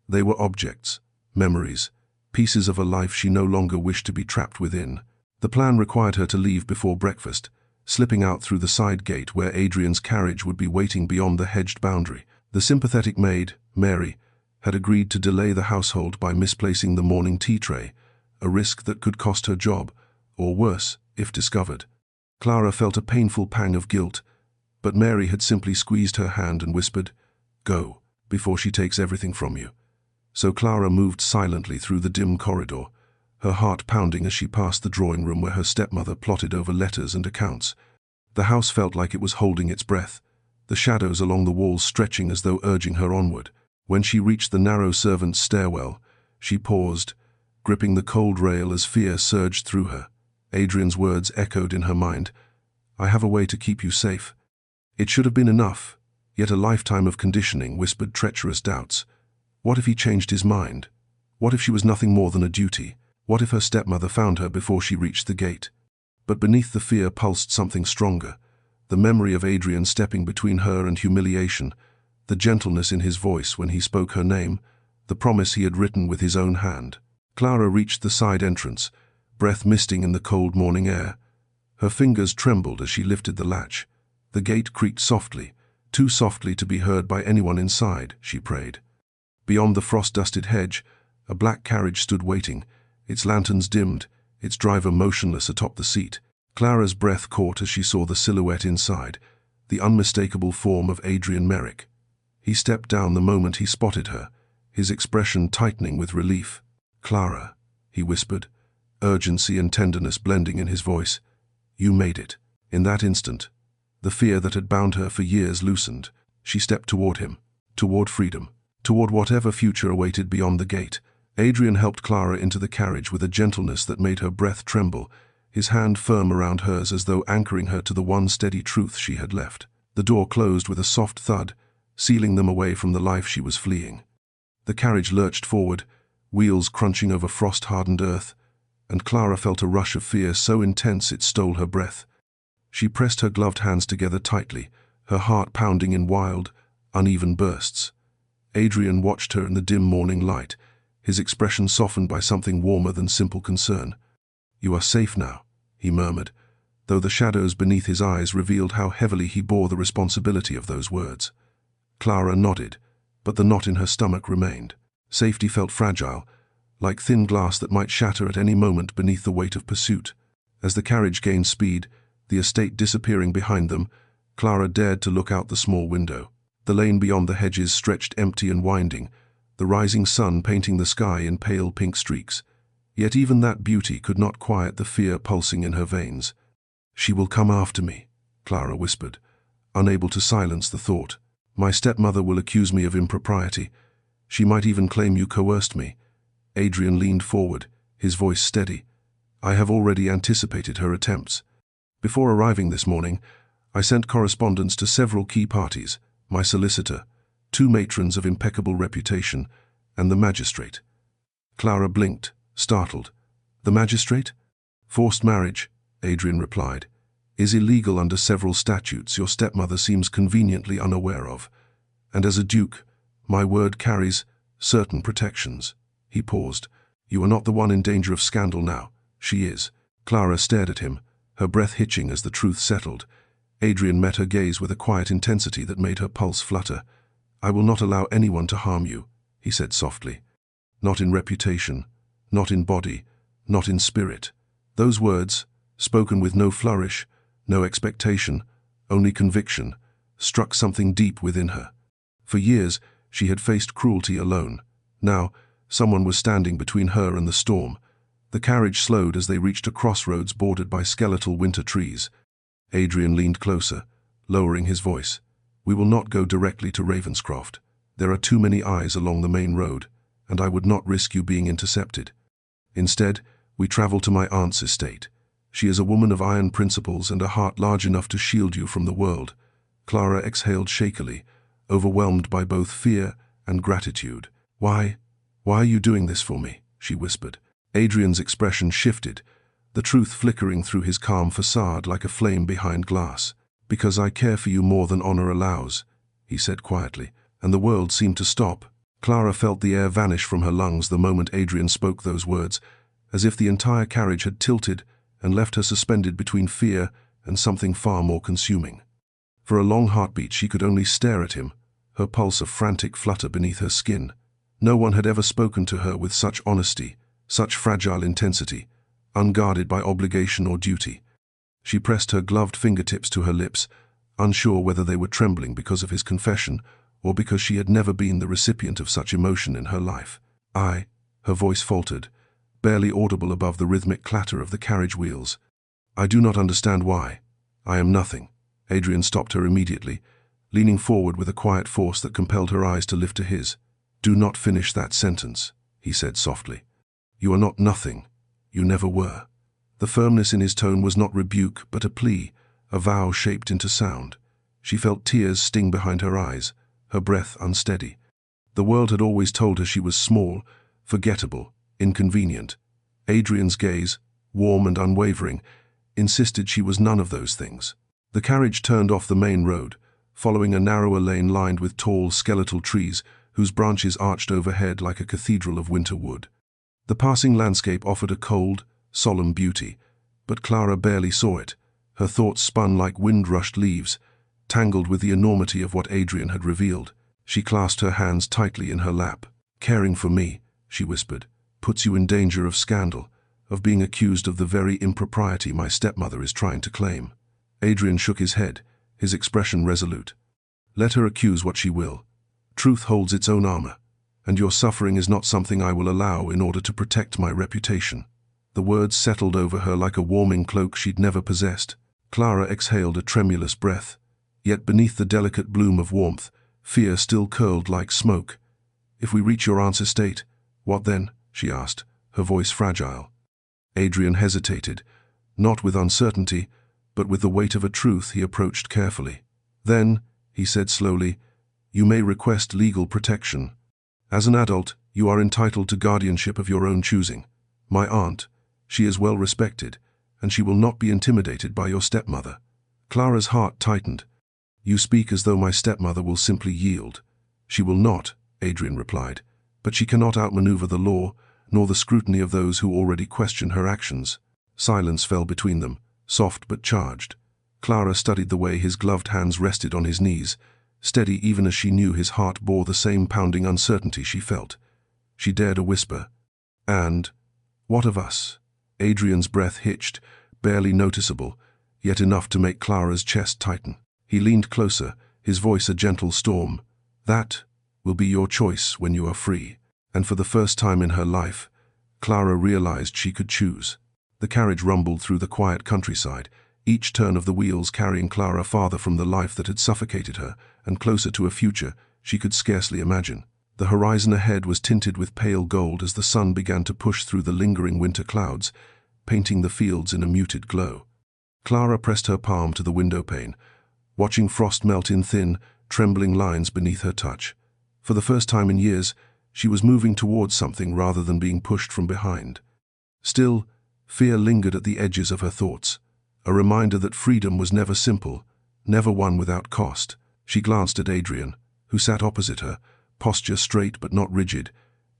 They were objects, memories, pieces of a life she no longer wished to be trapped within. The plan required her to leave before breakfast, slipping out through the side gate where Adrian's carriage would be waiting beyond the hedged boundary. The sympathetic maid, Mary, had agreed to delay the household by misplacing the morning tea tray, a risk that could cost her job, or worse, if discovered. Clara felt a painful pang of guilt, but Mary had simply squeezed her hand and whispered, "Go, before she takes everything from you." So Clara moved silently through the dim corridor, her heart pounding as she passed the drawing room where her stepmother plotted over letters and accounts. The house felt like it was holding its breath, the shadows along the walls stretching as though urging her onward. When she reached the narrow servants' stairwell, she paused, gripping the cold rail as fear surged through her. Adrian's words echoed in her mind: "I have a way to keep you safe." It should have been enough, yet a lifetime of conditioning whispered treacherous doubts. What if he changed his mind? What if she was nothing more than a duty? What if her stepmother found her before she reached the gate? But beneath the fear pulsed something stronger: the memory of Adrian stepping between her and humiliation, the gentleness in his voice when he spoke her name, the promise he had written with his own hand. Clara reached the side entrance, breath misting in the cold morning air. Her fingers trembled as she lifted the latch. The gate creaked softly, too softly to be heard by anyone inside, she prayed. Beyond the frost-dusted hedge, a black carriage stood waiting, its lanterns dimmed, its driver motionless atop the seat. Clara's breath caught as she saw the silhouette inside, the unmistakable form of Adrian Merrick. He stepped down the moment he spotted her, his expression tightening with relief. "Clara," he whispered, urgency and tenderness blending in his voice. "You made it." In that instant, the fear that had bound her for years loosened. She stepped toward him, toward freedom, toward whatever future awaited beyond the gate. Adrian helped Clara into the carriage with a gentleness that made her breath tremble, his hand firm around hers as though anchoring her to the one steady truth she had left. The door closed with a soft thud, sealing them away from the life she was fleeing. The carriage lurched forward, wheels crunching over frost-hardened earth, and Clara felt a rush of fear so intense it stole her breath. She pressed her gloved hands together tightly, her heart pounding in wild, uneven bursts. Adrian watched her in the dim morning light, his expression softened by something warmer than simple concern. "You are safe now," he murmured, though the shadows beneath his eyes revealed how heavily he bore the responsibility of those words. Clara nodded, but the knot in her stomach remained. Safety felt fragile, like thin glass that might shatter at any moment beneath the weight of pursuit. As the carriage gained speed, the estate disappearing behind them, Clara dared to look out the small window. The lane beyond the hedges stretched empty and winding, the rising sun painting the sky in pale pink streaks. Yet even that beauty could not quiet the fear pulsing in her veins. "She will come after me," Clara whispered, unable to silence the thought. "My stepmother will accuse me of impropriety. She might even claim you coerced me." Adrian leaned forward, his voice steady. "I have already anticipated her attempts. Before arriving this morning, I sent correspondence to several key parties, my solicitor, 2 matrons of impeccable reputation, and the magistrate." Clara blinked, startled. "The magistrate?" "Forced marriage," Adrian replied, "is illegal under several statutes your stepmother seems conveniently unaware of. And as a duke, my word carries certain protections." He paused. "You are not the one in danger of scandal now. She is." Clara stared at him, her breath hitching as the truth settled. Adrian met her gaze with a quiet intensity that made her pulse flutter. "I will not allow anyone to harm you," he said softly. "Not in reputation, not in body, not in spirit." Those words, spoken with no flourish, no expectation, only conviction, struck something deep within her. For years, she had faced cruelty alone. Now, someone was standing between her and the storm. The carriage slowed as they reached a crossroads bordered by skeletal winter trees. Adrian leaned closer, lowering his voice. "We will not go directly to Ravenscroft. There are too many eyes along the main road, and I would not risk you being intercepted. Instead, we travel to my aunt's estate. She is a woman of iron principles and a heart large enough to shield you from the world." Clara exhaled shakily, overwhelmed by both fear and gratitude. Why are you doing this for me?" she whispered. Adrian's expression shifted, the truth flickering through his calm facade like a flame behind glass. "Because I care for you more than honor allows," he said quietly, and the world seemed to stop. Clara felt the air vanish from her lungs the moment Adrian spoke those words, as if the entire carriage had tilted and left her suspended between fear and something far more consuming. For a long heartbeat she could only stare at him, her pulse a frantic flutter beneath her skin. No one had ever spoken to her with such honesty, such fragile intensity, unguarded by obligation or duty. She pressed her gloved fingertips to her lips, unsure whether they were trembling because of his confession or because she had never been the recipient of such emotion in her life. Her voice faltered, barely audible above the rhythmic clatter of the carriage wheels. "I do not understand why. I am nothing." Adrian stopped her immediately, leaning forward with a quiet force that compelled her eyes to lift to his. "Do not finish that sentence," he said softly. "You are not nothing. You never were." The firmness in his tone was not rebuke, but a plea, a vow shaped into sound. She felt tears sting behind her eyes, her breath unsteady. The world had always told her she was small, forgettable, inconvenient. Adrian's gaze, warm and unwavering, insisted she was none of those things. The carriage turned off the main road, following a narrower lane lined with tall, skeletal trees whose branches arched overhead like a cathedral of winter wood. The passing landscape offered a cold, solemn beauty, but Clara barely saw it. Her thoughts spun like wind-rushed leaves, tangled with the enormity of what Adrian had revealed. She clasped her hands tightly in her lap. "Caring for me," she whispered, "puts you in danger of scandal, of being accused of the very impropriety my stepmother is trying to claim." Adrian shook his head, his expression resolute. "Let her accuse what she will. Truth holds its own armor, and your suffering is not something I will allow in order to protect my reputation." The words settled over her like a warming cloak she'd never possessed. Clara exhaled a tremulous breath, yet beneath the delicate bloom of warmth, fear still curled like smoke. "If we reach your aunt's estate, what then?" she asked, her voice fragile. Adrian hesitated, not with uncertainty, but with the weight of a truth he approached carefully. "Then," he said slowly, "you may request legal protection. As an adult, you are entitled to guardianship of your own choosing. My aunt, she is well respected, and she will not be intimidated by your stepmother." Clara's heart tightened. "You speak as though my stepmother will simply yield. She will not," Adrian replied, but she cannot outmaneuver the law, nor the scrutiny of those who already question her actions. Silence fell between them, soft but charged. Clara studied the way his gloved hands rested on his knees, steady even as she knew his heart bore the same pounding uncertainty she felt. She dared a whisper. "And what of us?" Adrian's breath hitched, barely noticeable, yet enough to make Clara's chest tighten. He leaned closer, his voice a gentle storm. "That will be your choice when you are free." And for the first time in her life, Clara realized she could choose. The carriage rumbled through the quiet countryside, each turn of the wheels carrying Clara farther from the life that had suffocated her and closer to a future she could scarcely imagine. The horizon ahead was tinted with pale gold as the sun began to push through the lingering winter clouds, painting the fields in a muted glow. Clara pressed her palm to the window pane, watching frost melt in thin, trembling lines beneath her touch. For the first time in years, she was moving towards something rather than being pushed from behind. Still, fear lingered at the edges of her thoughts, a reminder that freedom was never simple, never won without cost. She glanced at Adrian, who sat opposite her, posture straight but not rigid,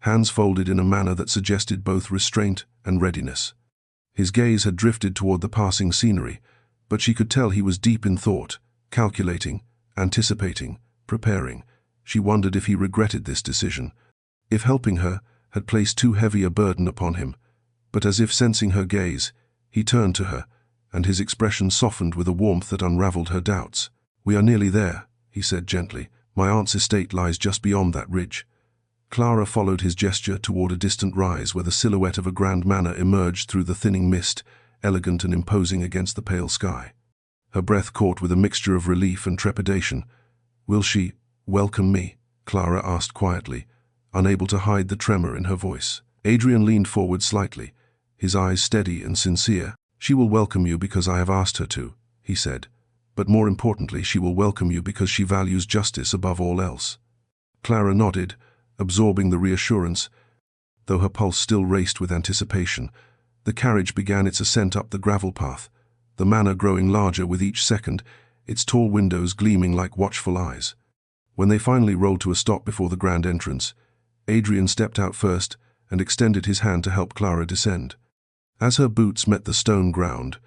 hands folded in a manner that suggested both restraint and readiness. His gaze had drifted toward the passing scenery, but she could tell he was deep in thought, calculating, anticipating, preparing. She wondered if he regretted this decision, if helping her had placed too heavy a burden upon him. But as if sensing her gaze, he turned to her, and his expression softened with a warmth that unraveled her doubts. "We are nearly there," he said gently. "My aunt's estate lies just beyond that ridge." Clara followed his gesture toward a distant rise where the silhouette of a grand manor emerged through the thinning mist, elegant and imposing against the pale sky. Her breath caught with a mixture of relief and trepidation. "Will she welcome me?" Clara asked quietly, unable to hide the tremor in her voice. Adrian leaned forward slightly, his eyes steady and sincere. "She will welcome you because I have asked her to," he said. "But more importantly, she will welcome you because she values justice above all else." Clara nodded, absorbing the reassurance, though her pulse still raced with anticipation. The carriage began its ascent up the gravel path, the manor growing larger with each second, its tall windows gleaming like watchful eyes. When they finally rolled to a stop before the grand entrance, Adrian stepped out first and extended his hand to help Clara descend. As her boots met the stone ground,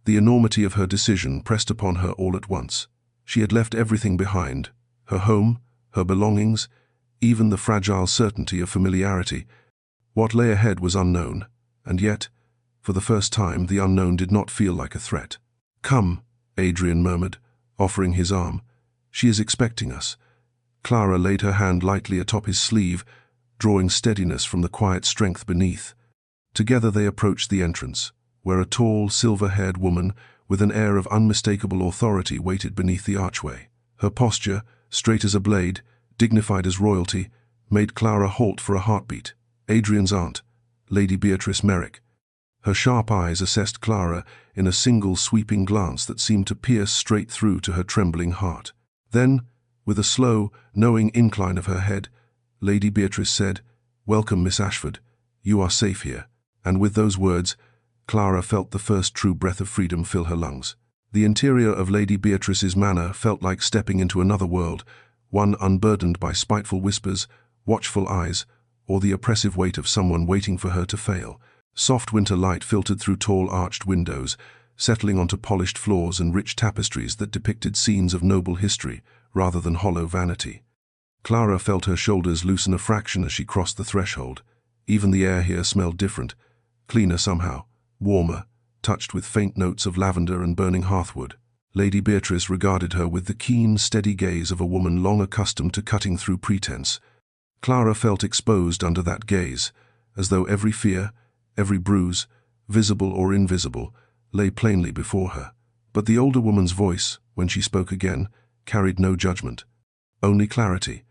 the enormity of her decision pressed upon her all at once. She had left everything behind, her home, her belongings, even the fragile certainty of familiarity. What lay ahead was unknown, and yet, for the first time, the unknown did not feel like a threat. "Come," Adrian murmured, offering his arm. "She is expecting us." Clara laid her hand lightly atop his sleeve, drawing steadiness from the quiet strength beneath. Together they approached the entrance, where a tall, silver-haired woman with an air of unmistakable authority waited beneath the archway. Her posture, straight as a blade, dignified as royalty, made Clara halt for a heartbeat. Adrian's aunt, Lady Beatrice Merrick. Her sharp eyes assessed Clara in a single sweeping glance that seemed to pierce straight through to her trembling heart. Then, with a slow, knowing incline of her head, Lady Beatrice said, "Welcome, Miss Ashford. You are safe here." And with those words, Clara felt the first true breath of freedom fill her lungs. The interior of Lady Beatrice's manor felt like stepping into another world, one unburdened by spiteful whispers, watchful eyes, or the oppressive weight of someone waiting for her to fail. Soft winter light filtered through tall arched windows, settling onto polished floors and rich tapestries that depicted scenes of noble history rather than hollow vanity. Clara felt her shoulders loosen a fraction as she crossed the threshold. Even the air here smelled different, cleaner somehow, warmer, touched with faint notes of lavender and burning hearthwood. Lady Beatrice regarded her with the keen, steady gaze of a woman long accustomed to cutting through pretense. Clara felt exposed under that gaze, as though every fear, every bruise, visible or invisible, lay plainly before her. But the older woman's voice, when she spoke again, carried no judgment, only clarity.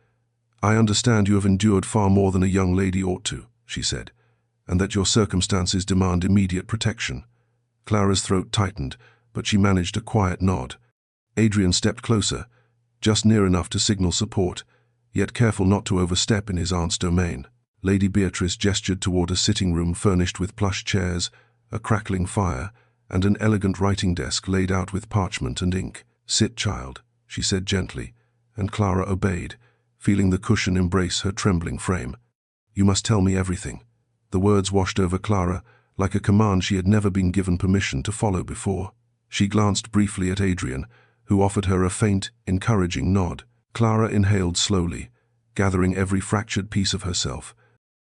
"I understand you have endured far more than a young lady ought to," she said, "and that your circumstances demand immediate protection." Clara's throat tightened, but she managed a quiet nod. Adrian stepped closer, just near enough to signal support, yet careful not to overstep in his aunt's domain. Lady Beatrice gestured toward a sitting room furnished with plush chairs, a crackling fire, and an elegant writing desk laid out with parchment and ink. "Sit, child," she said gently, and Clara obeyed, feeling the cushion embrace her trembling frame. "You must tell me everything." The words washed over Clara like a command she had never been given permission to follow before. She glanced briefly at Adrian, who offered her a faint, encouraging nod. Clara inhaled slowly, gathering every fractured piece of herself.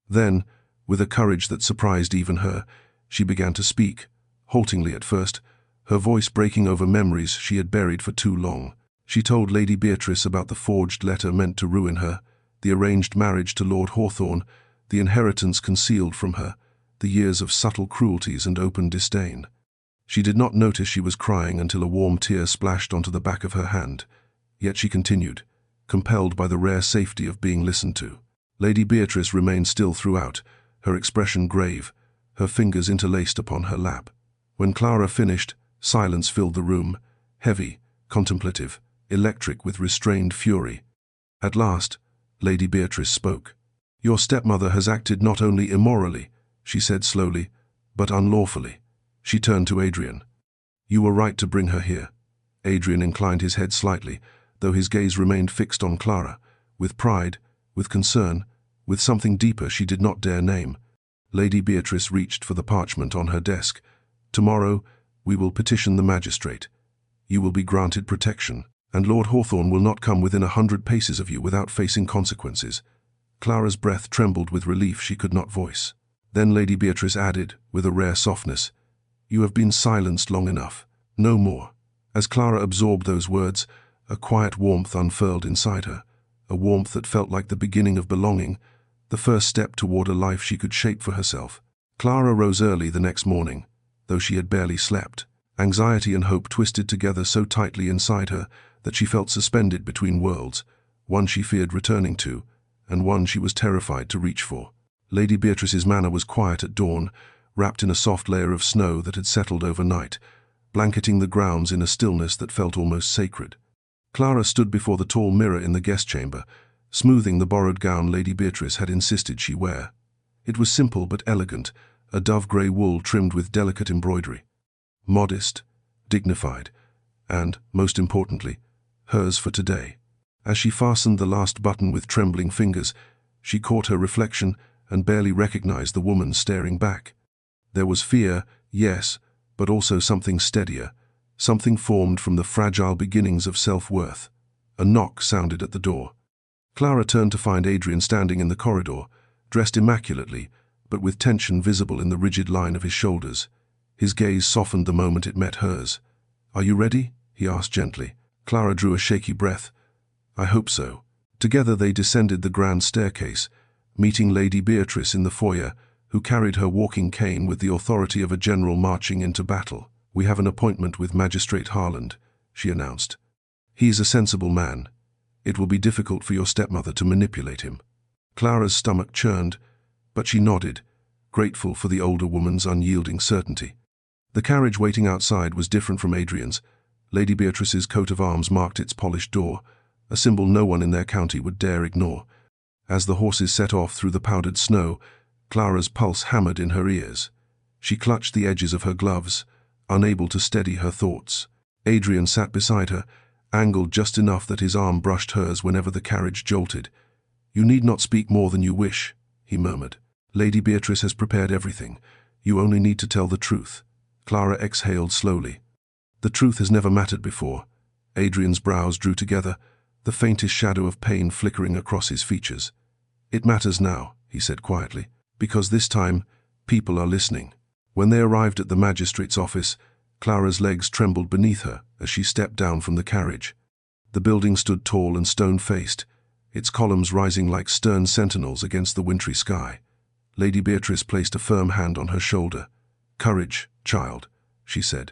Then, with a courage that surprised even her, she began to speak, haltingly at first, her voice breaking over memories she had buried for too long. She told Lady Beatrice about the forged letter meant to ruin her, the arranged marriage to Lord Hawthorne, the inheritance concealed from her, the years of subtle cruelties and open disdain. She did not notice she was crying until a warm tear splashed onto the back of her hand. Yet she continued, compelled by the rare safety of being listened to. Lady Beatrice remained still throughout, her expression grave, her fingers interlaced upon her lap. When Clara finished, silence filled the room, heavy, contemplative, electric with restrained fury. At last, Lady Beatrice spoke. "Your stepmother has acted not only immorally," she said slowly, "but unlawfully." She turned to Adrian. "You were right to bring her here." Adrian inclined his head slightly, though his gaze remained fixed on Clara, with pride, with concern, with something deeper she did not dare name. Lady Beatrice reached for the parchment on her desk. "Tomorrow, we will petition the magistrate. You will be granted protection, and Lord Hawthorne will not come within 100 paces of you without facing consequences." Clara's breath trembled with relief she could not voice. Then Lady Beatrice added, with a rare softness, "You have been silenced long enough. No more." As Clara absorbed those words, a quiet warmth unfurled inside her, a warmth that felt like the beginning of belonging, the first step toward a life she could shape for herself. Clara rose early the next morning, though she had barely slept. Anxiety and hope twisted together so tightly inside her that she felt suspended between worlds, one she feared returning to, and one she was terrified to reach for. Lady Beatrice's manor was quiet at dawn, wrapped in a soft layer of snow that had settled overnight, blanketing the grounds in a stillness that felt almost sacred. Clara stood before the tall mirror in the guest chamber, smoothing the borrowed gown Lady Beatrice had insisted she wear. It was simple but elegant, a dove-grey wool trimmed with delicate embroidery. Modest, dignified, and, most importantly, hers for today. As she fastened the last button with trembling fingers, she caught her reflection and barely recognized the woman staring back. There was fear, yes, but also something steadier, something formed from the fragile beginnings of self-worth. A knock sounded at the door. Clara turned to find Adrian standing in the corridor, dressed immaculately, but with tension visible in the rigid line of his shoulders. His gaze softened the moment it met hers. "Are you ready?" he asked gently. Clara drew a shaky breath. "I hope so." Together they descended the grand staircase, meeting Lady Beatrice in the foyer, who carried her walking cane with the authority of a general marching into battle. "We have an appointment with Magistrate Harland," she announced. "He is a sensible man. It will be difficult for your stepmother to manipulate him." Clara's stomach churned, but she nodded, grateful for the older woman's unyielding certainty. The carriage waiting outside was different from Adrian's. Lady Beatrice's coat of arms marked its polished door, a symbol no one in their county would dare ignore. As the horses set off through the powdered snow, Clara's pulse hammered in her ears. She clutched the edges of her gloves, unable to steady her thoughts. Adrian sat beside her, angled just enough that his arm brushed hers whenever the carriage jolted. "You need not speak more than you wish," he murmured. "Lady Beatrice has prepared everything. You only need to tell the truth." Clara exhaled slowly. The truth has never mattered before. Adrian's brows drew together, the faintest shadow of pain flickering across his features. "It matters now," he said quietly, "because this time, people are listening." When they arrived at the magistrate's office, Clara's legs trembled beneath her as she stepped down from the carriage. The building stood tall and stone-faced, its columns rising like stern sentinels against the wintry sky. Lady Beatrice placed a firm hand on her shoulder. "Courage, child," she said.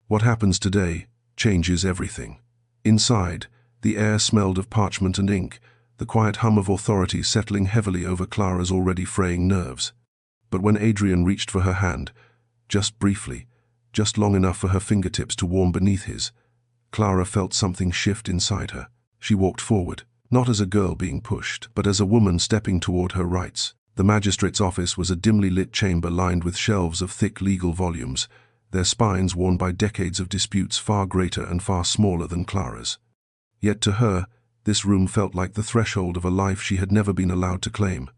"What happens today changes everything." Inside, the air smelled of parchment and ink, the quiet hum of authority settling heavily over Clara's already fraying nerves. But when Adrian reached for her hand, just briefly, just long enough for her fingertips to warm beneath his, Clara felt something shift inside her. She walked forward, not as a girl being pushed, but as a woman stepping toward her rights. The magistrate's office was a dimly lit chamber lined with shelves of thick legal volumes, their spines worn by decades of disputes far greater and far smaller than Clara's. Yet to her, This room felt like the threshold of a life she had never been allowed to claim.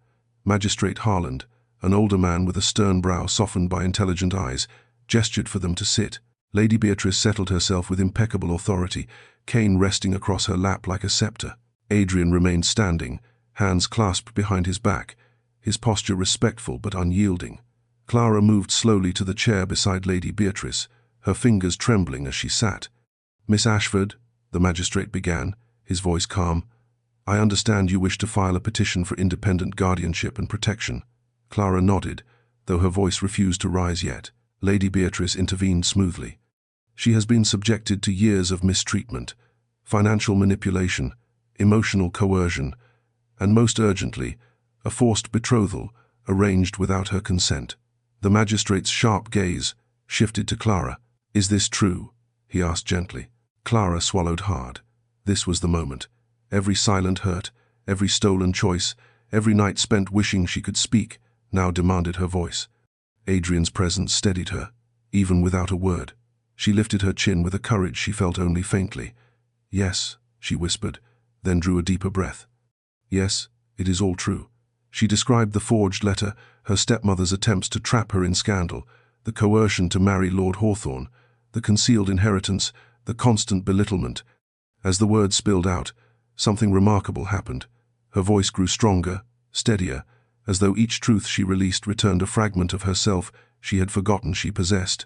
Magistrate Harland, an older man with a stern brow softened by intelligent eyes, gestured for them to sit. Lady Beatrice settled herself with impeccable authority, cane resting across her lap like a scepter. Adrian remained standing, hands clasped behind his back, his posture respectful but unyielding. Clara moved slowly to the chair beside Lady Beatrice, her fingers trembling as she sat. "Miss Ashford," the magistrate began, his voice calm, "I understand you wish to file a petition for independent guardianship and protection." Clara nodded, though her voice refused to rise yet. Lady Beatrice intervened smoothly. "She has been subjected to years of mistreatment, financial manipulation, emotional coercion, and most urgently, a forced betrothal arranged without her consent." The magistrate's sharp gaze shifted to Clara. "Is this true?" he asked gently. Clara swallowed hard. This was the moment. Every silent hurt, every stolen choice, every night spent wishing she could speak, now demanded her voice. Adrian's presence steadied her, even without a word. She lifted her chin with a courage she felt only faintly. "Yes," she whispered, then drew a deeper breath. "Yes, it is all true." She described the forged letter, her stepmother's attempts to trap her in scandal, the coercion to marry Lord Hawthorne, the concealed inheritance, the constant belittlement. As the words spilled out, something remarkable happened. Her voice grew stronger, steadier, as though each truth she released returned a fragment of herself she had forgotten she possessed.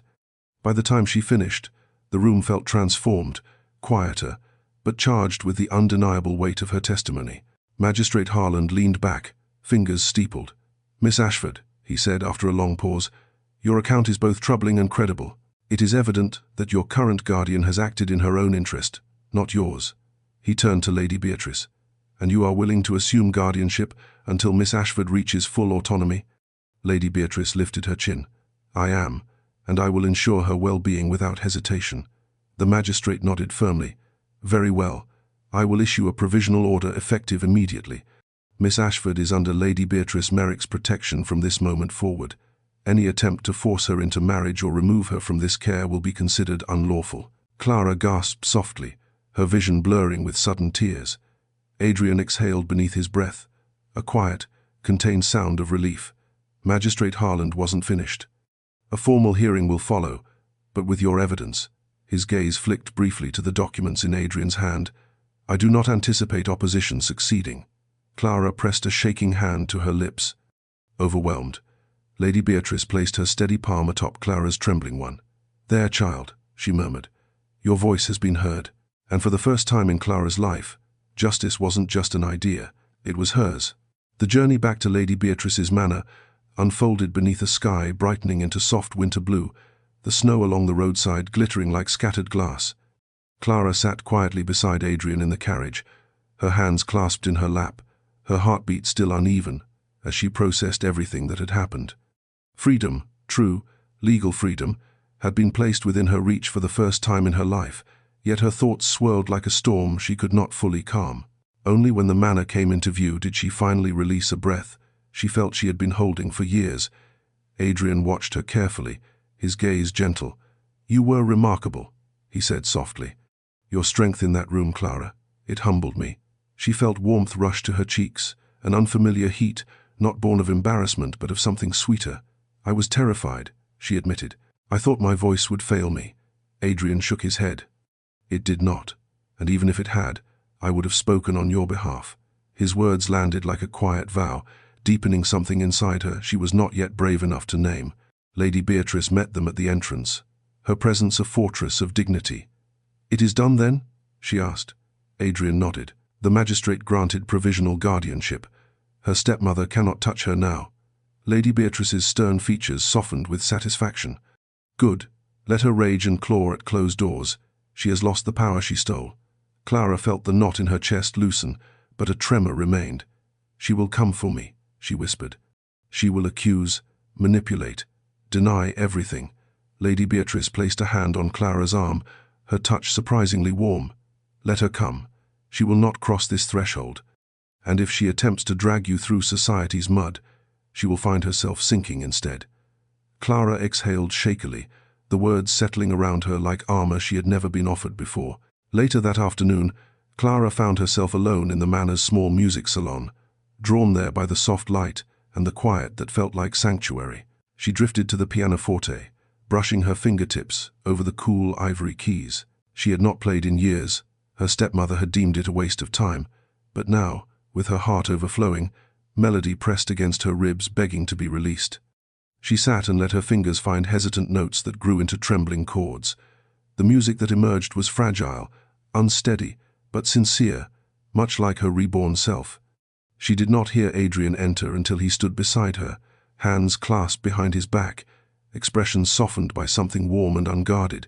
By the time she finished, the room felt transformed, quieter, but charged with the undeniable weight of her testimony. Magistrate Harland leaned back, fingers steepled. "Miss Ashford," he said after a long pause, "your account is both troubling and credible. It is evident that your current guardian has acted in her own interest, not yours." He turned to Lady Beatrice. "And you are willing to assume guardianship until Miss Ashford reaches full autonomy?" Lady Beatrice lifted her chin. "I am, and I will ensure her well-being without hesitation." The magistrate nodded firmly. "Very well. I will issue a provisional order effective immediately. Miss Ashford is under Lady Beatrice Merrick's protection from this moment forward. Any attempt to force her into marriage or remove her from this care will be considered unlawful." Clara gasped softly, her vision blurring with sudden tears. Adrian exhaled beneath his breath, a quiet, contained sound of relief. Magistrate Harland wasn't finished. "A formal hearing will follow, but with your evidence." His gaze flicked briefly to the documents in Adrian's hand. "I do not anticipate opposition succeeding." Clara pressed a shaking hand to her lips. Overwhelmed, Lady Beatrice placed her steady palm atop Clara's trembling one. "There, child," she murmured. "Your voice has been heard." And for the first time in Clara's life, justice wasn't just an idea, it was hers. The journey back to Lady Beatrice's manor unfolded beneath a sky brightening into soft winter blue, the snow along the roadside glittering like scattered glass. Clara sat quietly beside Adrian in the carriage, her hands clasped in her lap, her heartbeat still uneven, as she processed everything that had happened. Freedom, true, legal freedom, had been placed within her reach for the first time in her life, yet her thoughts swirled like a storm she could not fully calm. Only when the manor came into view did she finally release a breath she felt she had been holding for years. Adrian watched her carefully, his gaze gentle. "You were remarkable," he said softly. "Your strength in that room, Clara, it humbled me." She felt warmth rush to her cheeks, an unfamiliar heat, not born of embarrassment but of something sweeter. "I was terrified," she admitted. "I thought my voice would fail me." Adrian shook his head. "It did not, and even if it had, I would have spoken on your behalf." His words landed like a quiet vow, deepening something inside her she was not yet brave enough to name. Lady Beatrice met them at the entrance, her presence a fortress of dignity. "It is done then?" she asked. Adrian nodded. The magistrate granted provisional guardianship. Her stepmother cannot touch her now. Lady Beatrice's stern features softened with satisfaction. "Good. Let her rage and claw at closed doors. She has lost the power she stole." Clara felt the knot in her chest loosen, but a tremor remained. "She will come for me," she whispered. "She will accuse, manipulate, deny everything." Lady Beatrice placed a hand on Clara's arm, her touch surprisingly warm. "Let her come. She will not cross this threshold. And if she attempts to drag you through society's mud, she will find herself sinking instead." Clara exhaled shakily, the words settling around her like armor she had never been offered before. Later that afternoon, Clara found herself alone in the manor's small music salon, drawn there by the soft light and the quiet that felt like sanctuary. She drifted to the pianoforte, brushing her fingertips over the cool ivory keys. She had not played in years. Her stepmother had deemed it a waste of time, but now, with her heart overflowing, melody pressed against her ribs, begging to be released. She sat and let her fingers find hesitant notes that grew into trembling chords. The music that emerged was fragile, unsteady, but sincere, much like her reborn self. She did not hear Adrian enter until he stood beside her, hands clasped behind his back, expression softened by something warm and unguarded.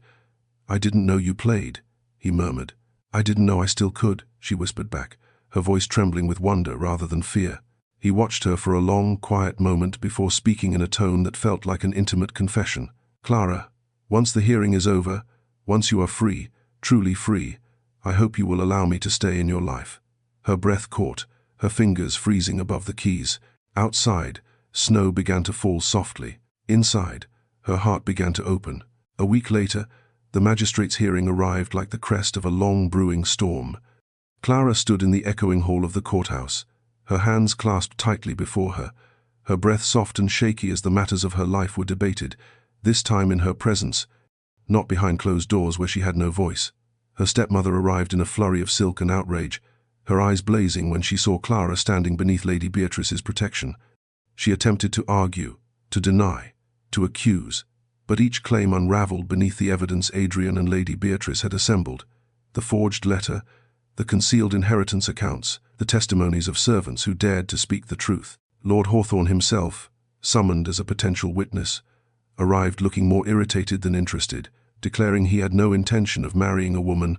"I didn't know you played," he murmured. "I didn't know I still could," she whispered back, her voice trembling with wonder rather than fear. He watched her for a long, quiet moment before speaking in a tone that felt like an intimate confession. "Clara, once the hearing is over, once you are free, truly free, I hope you will allow me to stay in your life." Her breath caught, her fingers freezing above the keys. Outside, snow began to fall softly. Inside, her heart began to open. A week later, the magistrate's hearing arrived like the crest of a long brewing storm. Clara stood in the echoing hall of the courthouse, her hands clasped tightly before her, her breath soft and shaky as the matters of her life were debated, this time in her presence, not behind closed doors where she had no voice. Her stepmother arrived in a flurry of silk and outrage, her eyes blazing when she saw Clara standing beneath Lady Beatrice's protection. She attempted to argue, to deny, to accuse, but each claim unraveled beneath the evidence Adrian and Lady Beatrice had assembled. The forged letter, the concealed inheritance accounts, the testimonies of servants who dared to speak the truth. Lord Hawthorne himself, summoned as a potential witness, arrived looking more irritated than interested, declaring he had no intention of marrying a woman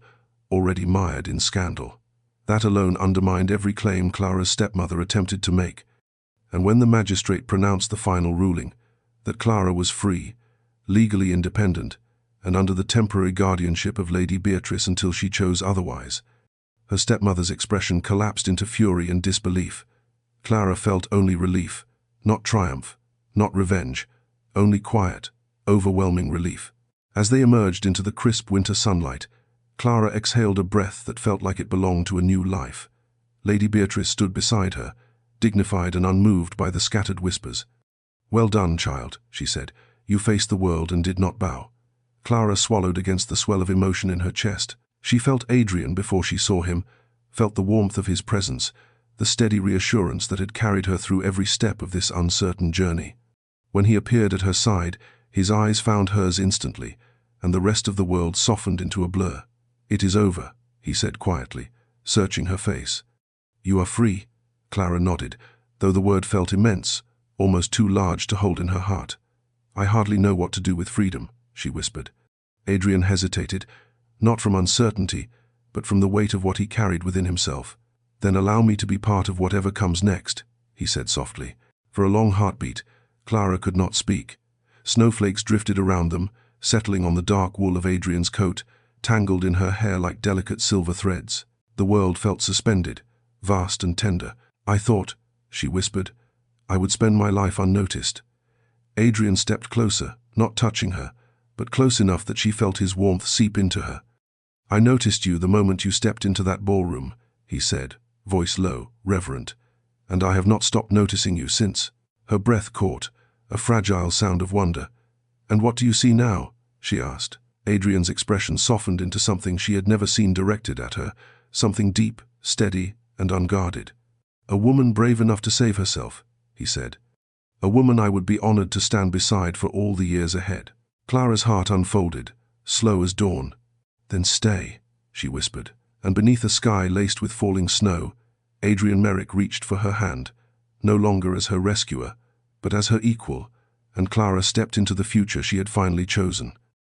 already mired in scandal. That alone undermined every claim Clara's stepmother attempted to make. And when the magistrate pronounced the final ruling, that Clara was free, legally independent, and under the temporary guardianship of Lady Beatrice until she chose otherwise, her stepmother's expression collapsed into fury and disbelief. Clara felt only relief, not triumph, not revenge, only quiet, overwhelming relief. As they emerged into the crisp winter sunlight, Clara exhaled a breath that felt like it belonged to a new life. Lady Beatrice stood beside her, dignified and unmoved by the scattered whispers. "Well done, child," she said. "You faced the world and did not bow." Clara swallowed against the swell of emotion in her chest. She felt Adrian before she saw him, felt the warmth of his presence, the steady reassurance that had carried her through every step of this uncertain journey. When he appeared at her side, his eyes found hers instantly, and the rest of the world softened into a blur. "It is over," he said quietly, searching her face. "You are free," Clara nodded, though the word felt immense, almost too large to hold in her heart. "I hardly know what to do with freedom," she whispered. Adrian hesitated, not from uncertainty, but from the weight of what he carried within himself. "Then allow me to be part of whatever comes next," he said softly. For a long heartbeat, Clara could not speak. Snowflakes drifted around them, settling on the dark wool of Adrian's coat, tangled in her hair like delicate silver threads. The world felt suspended, vast and tender. "I thought," she whispered, "I would spend my life unnoticed." Adrian stepped closer, not touching her, but close enough that she felt his warmth seep into her. "I noticed you the moment you stepped into that ballroom," he said, voice low, reverent, "and I have not stopped noticing you since." Her breath caught, a fragile sound of wonder. "And what do you see now?" she asked. Adrian's expression softened into something she had never seen directed at her, something deep, steady, and unguarded. "A woman brave enough to save herself," he said. "A woman I would be honored to stand beside for all the years ahead." Clara's heart unfolded, slow as dawn. "Then stay," she whispered, and beneath a sky laced with falling snow, Adrian Merrick reached for her hand, no longer as her rescuer, but as her equal, and Clara stepped into the future she had finally chosen.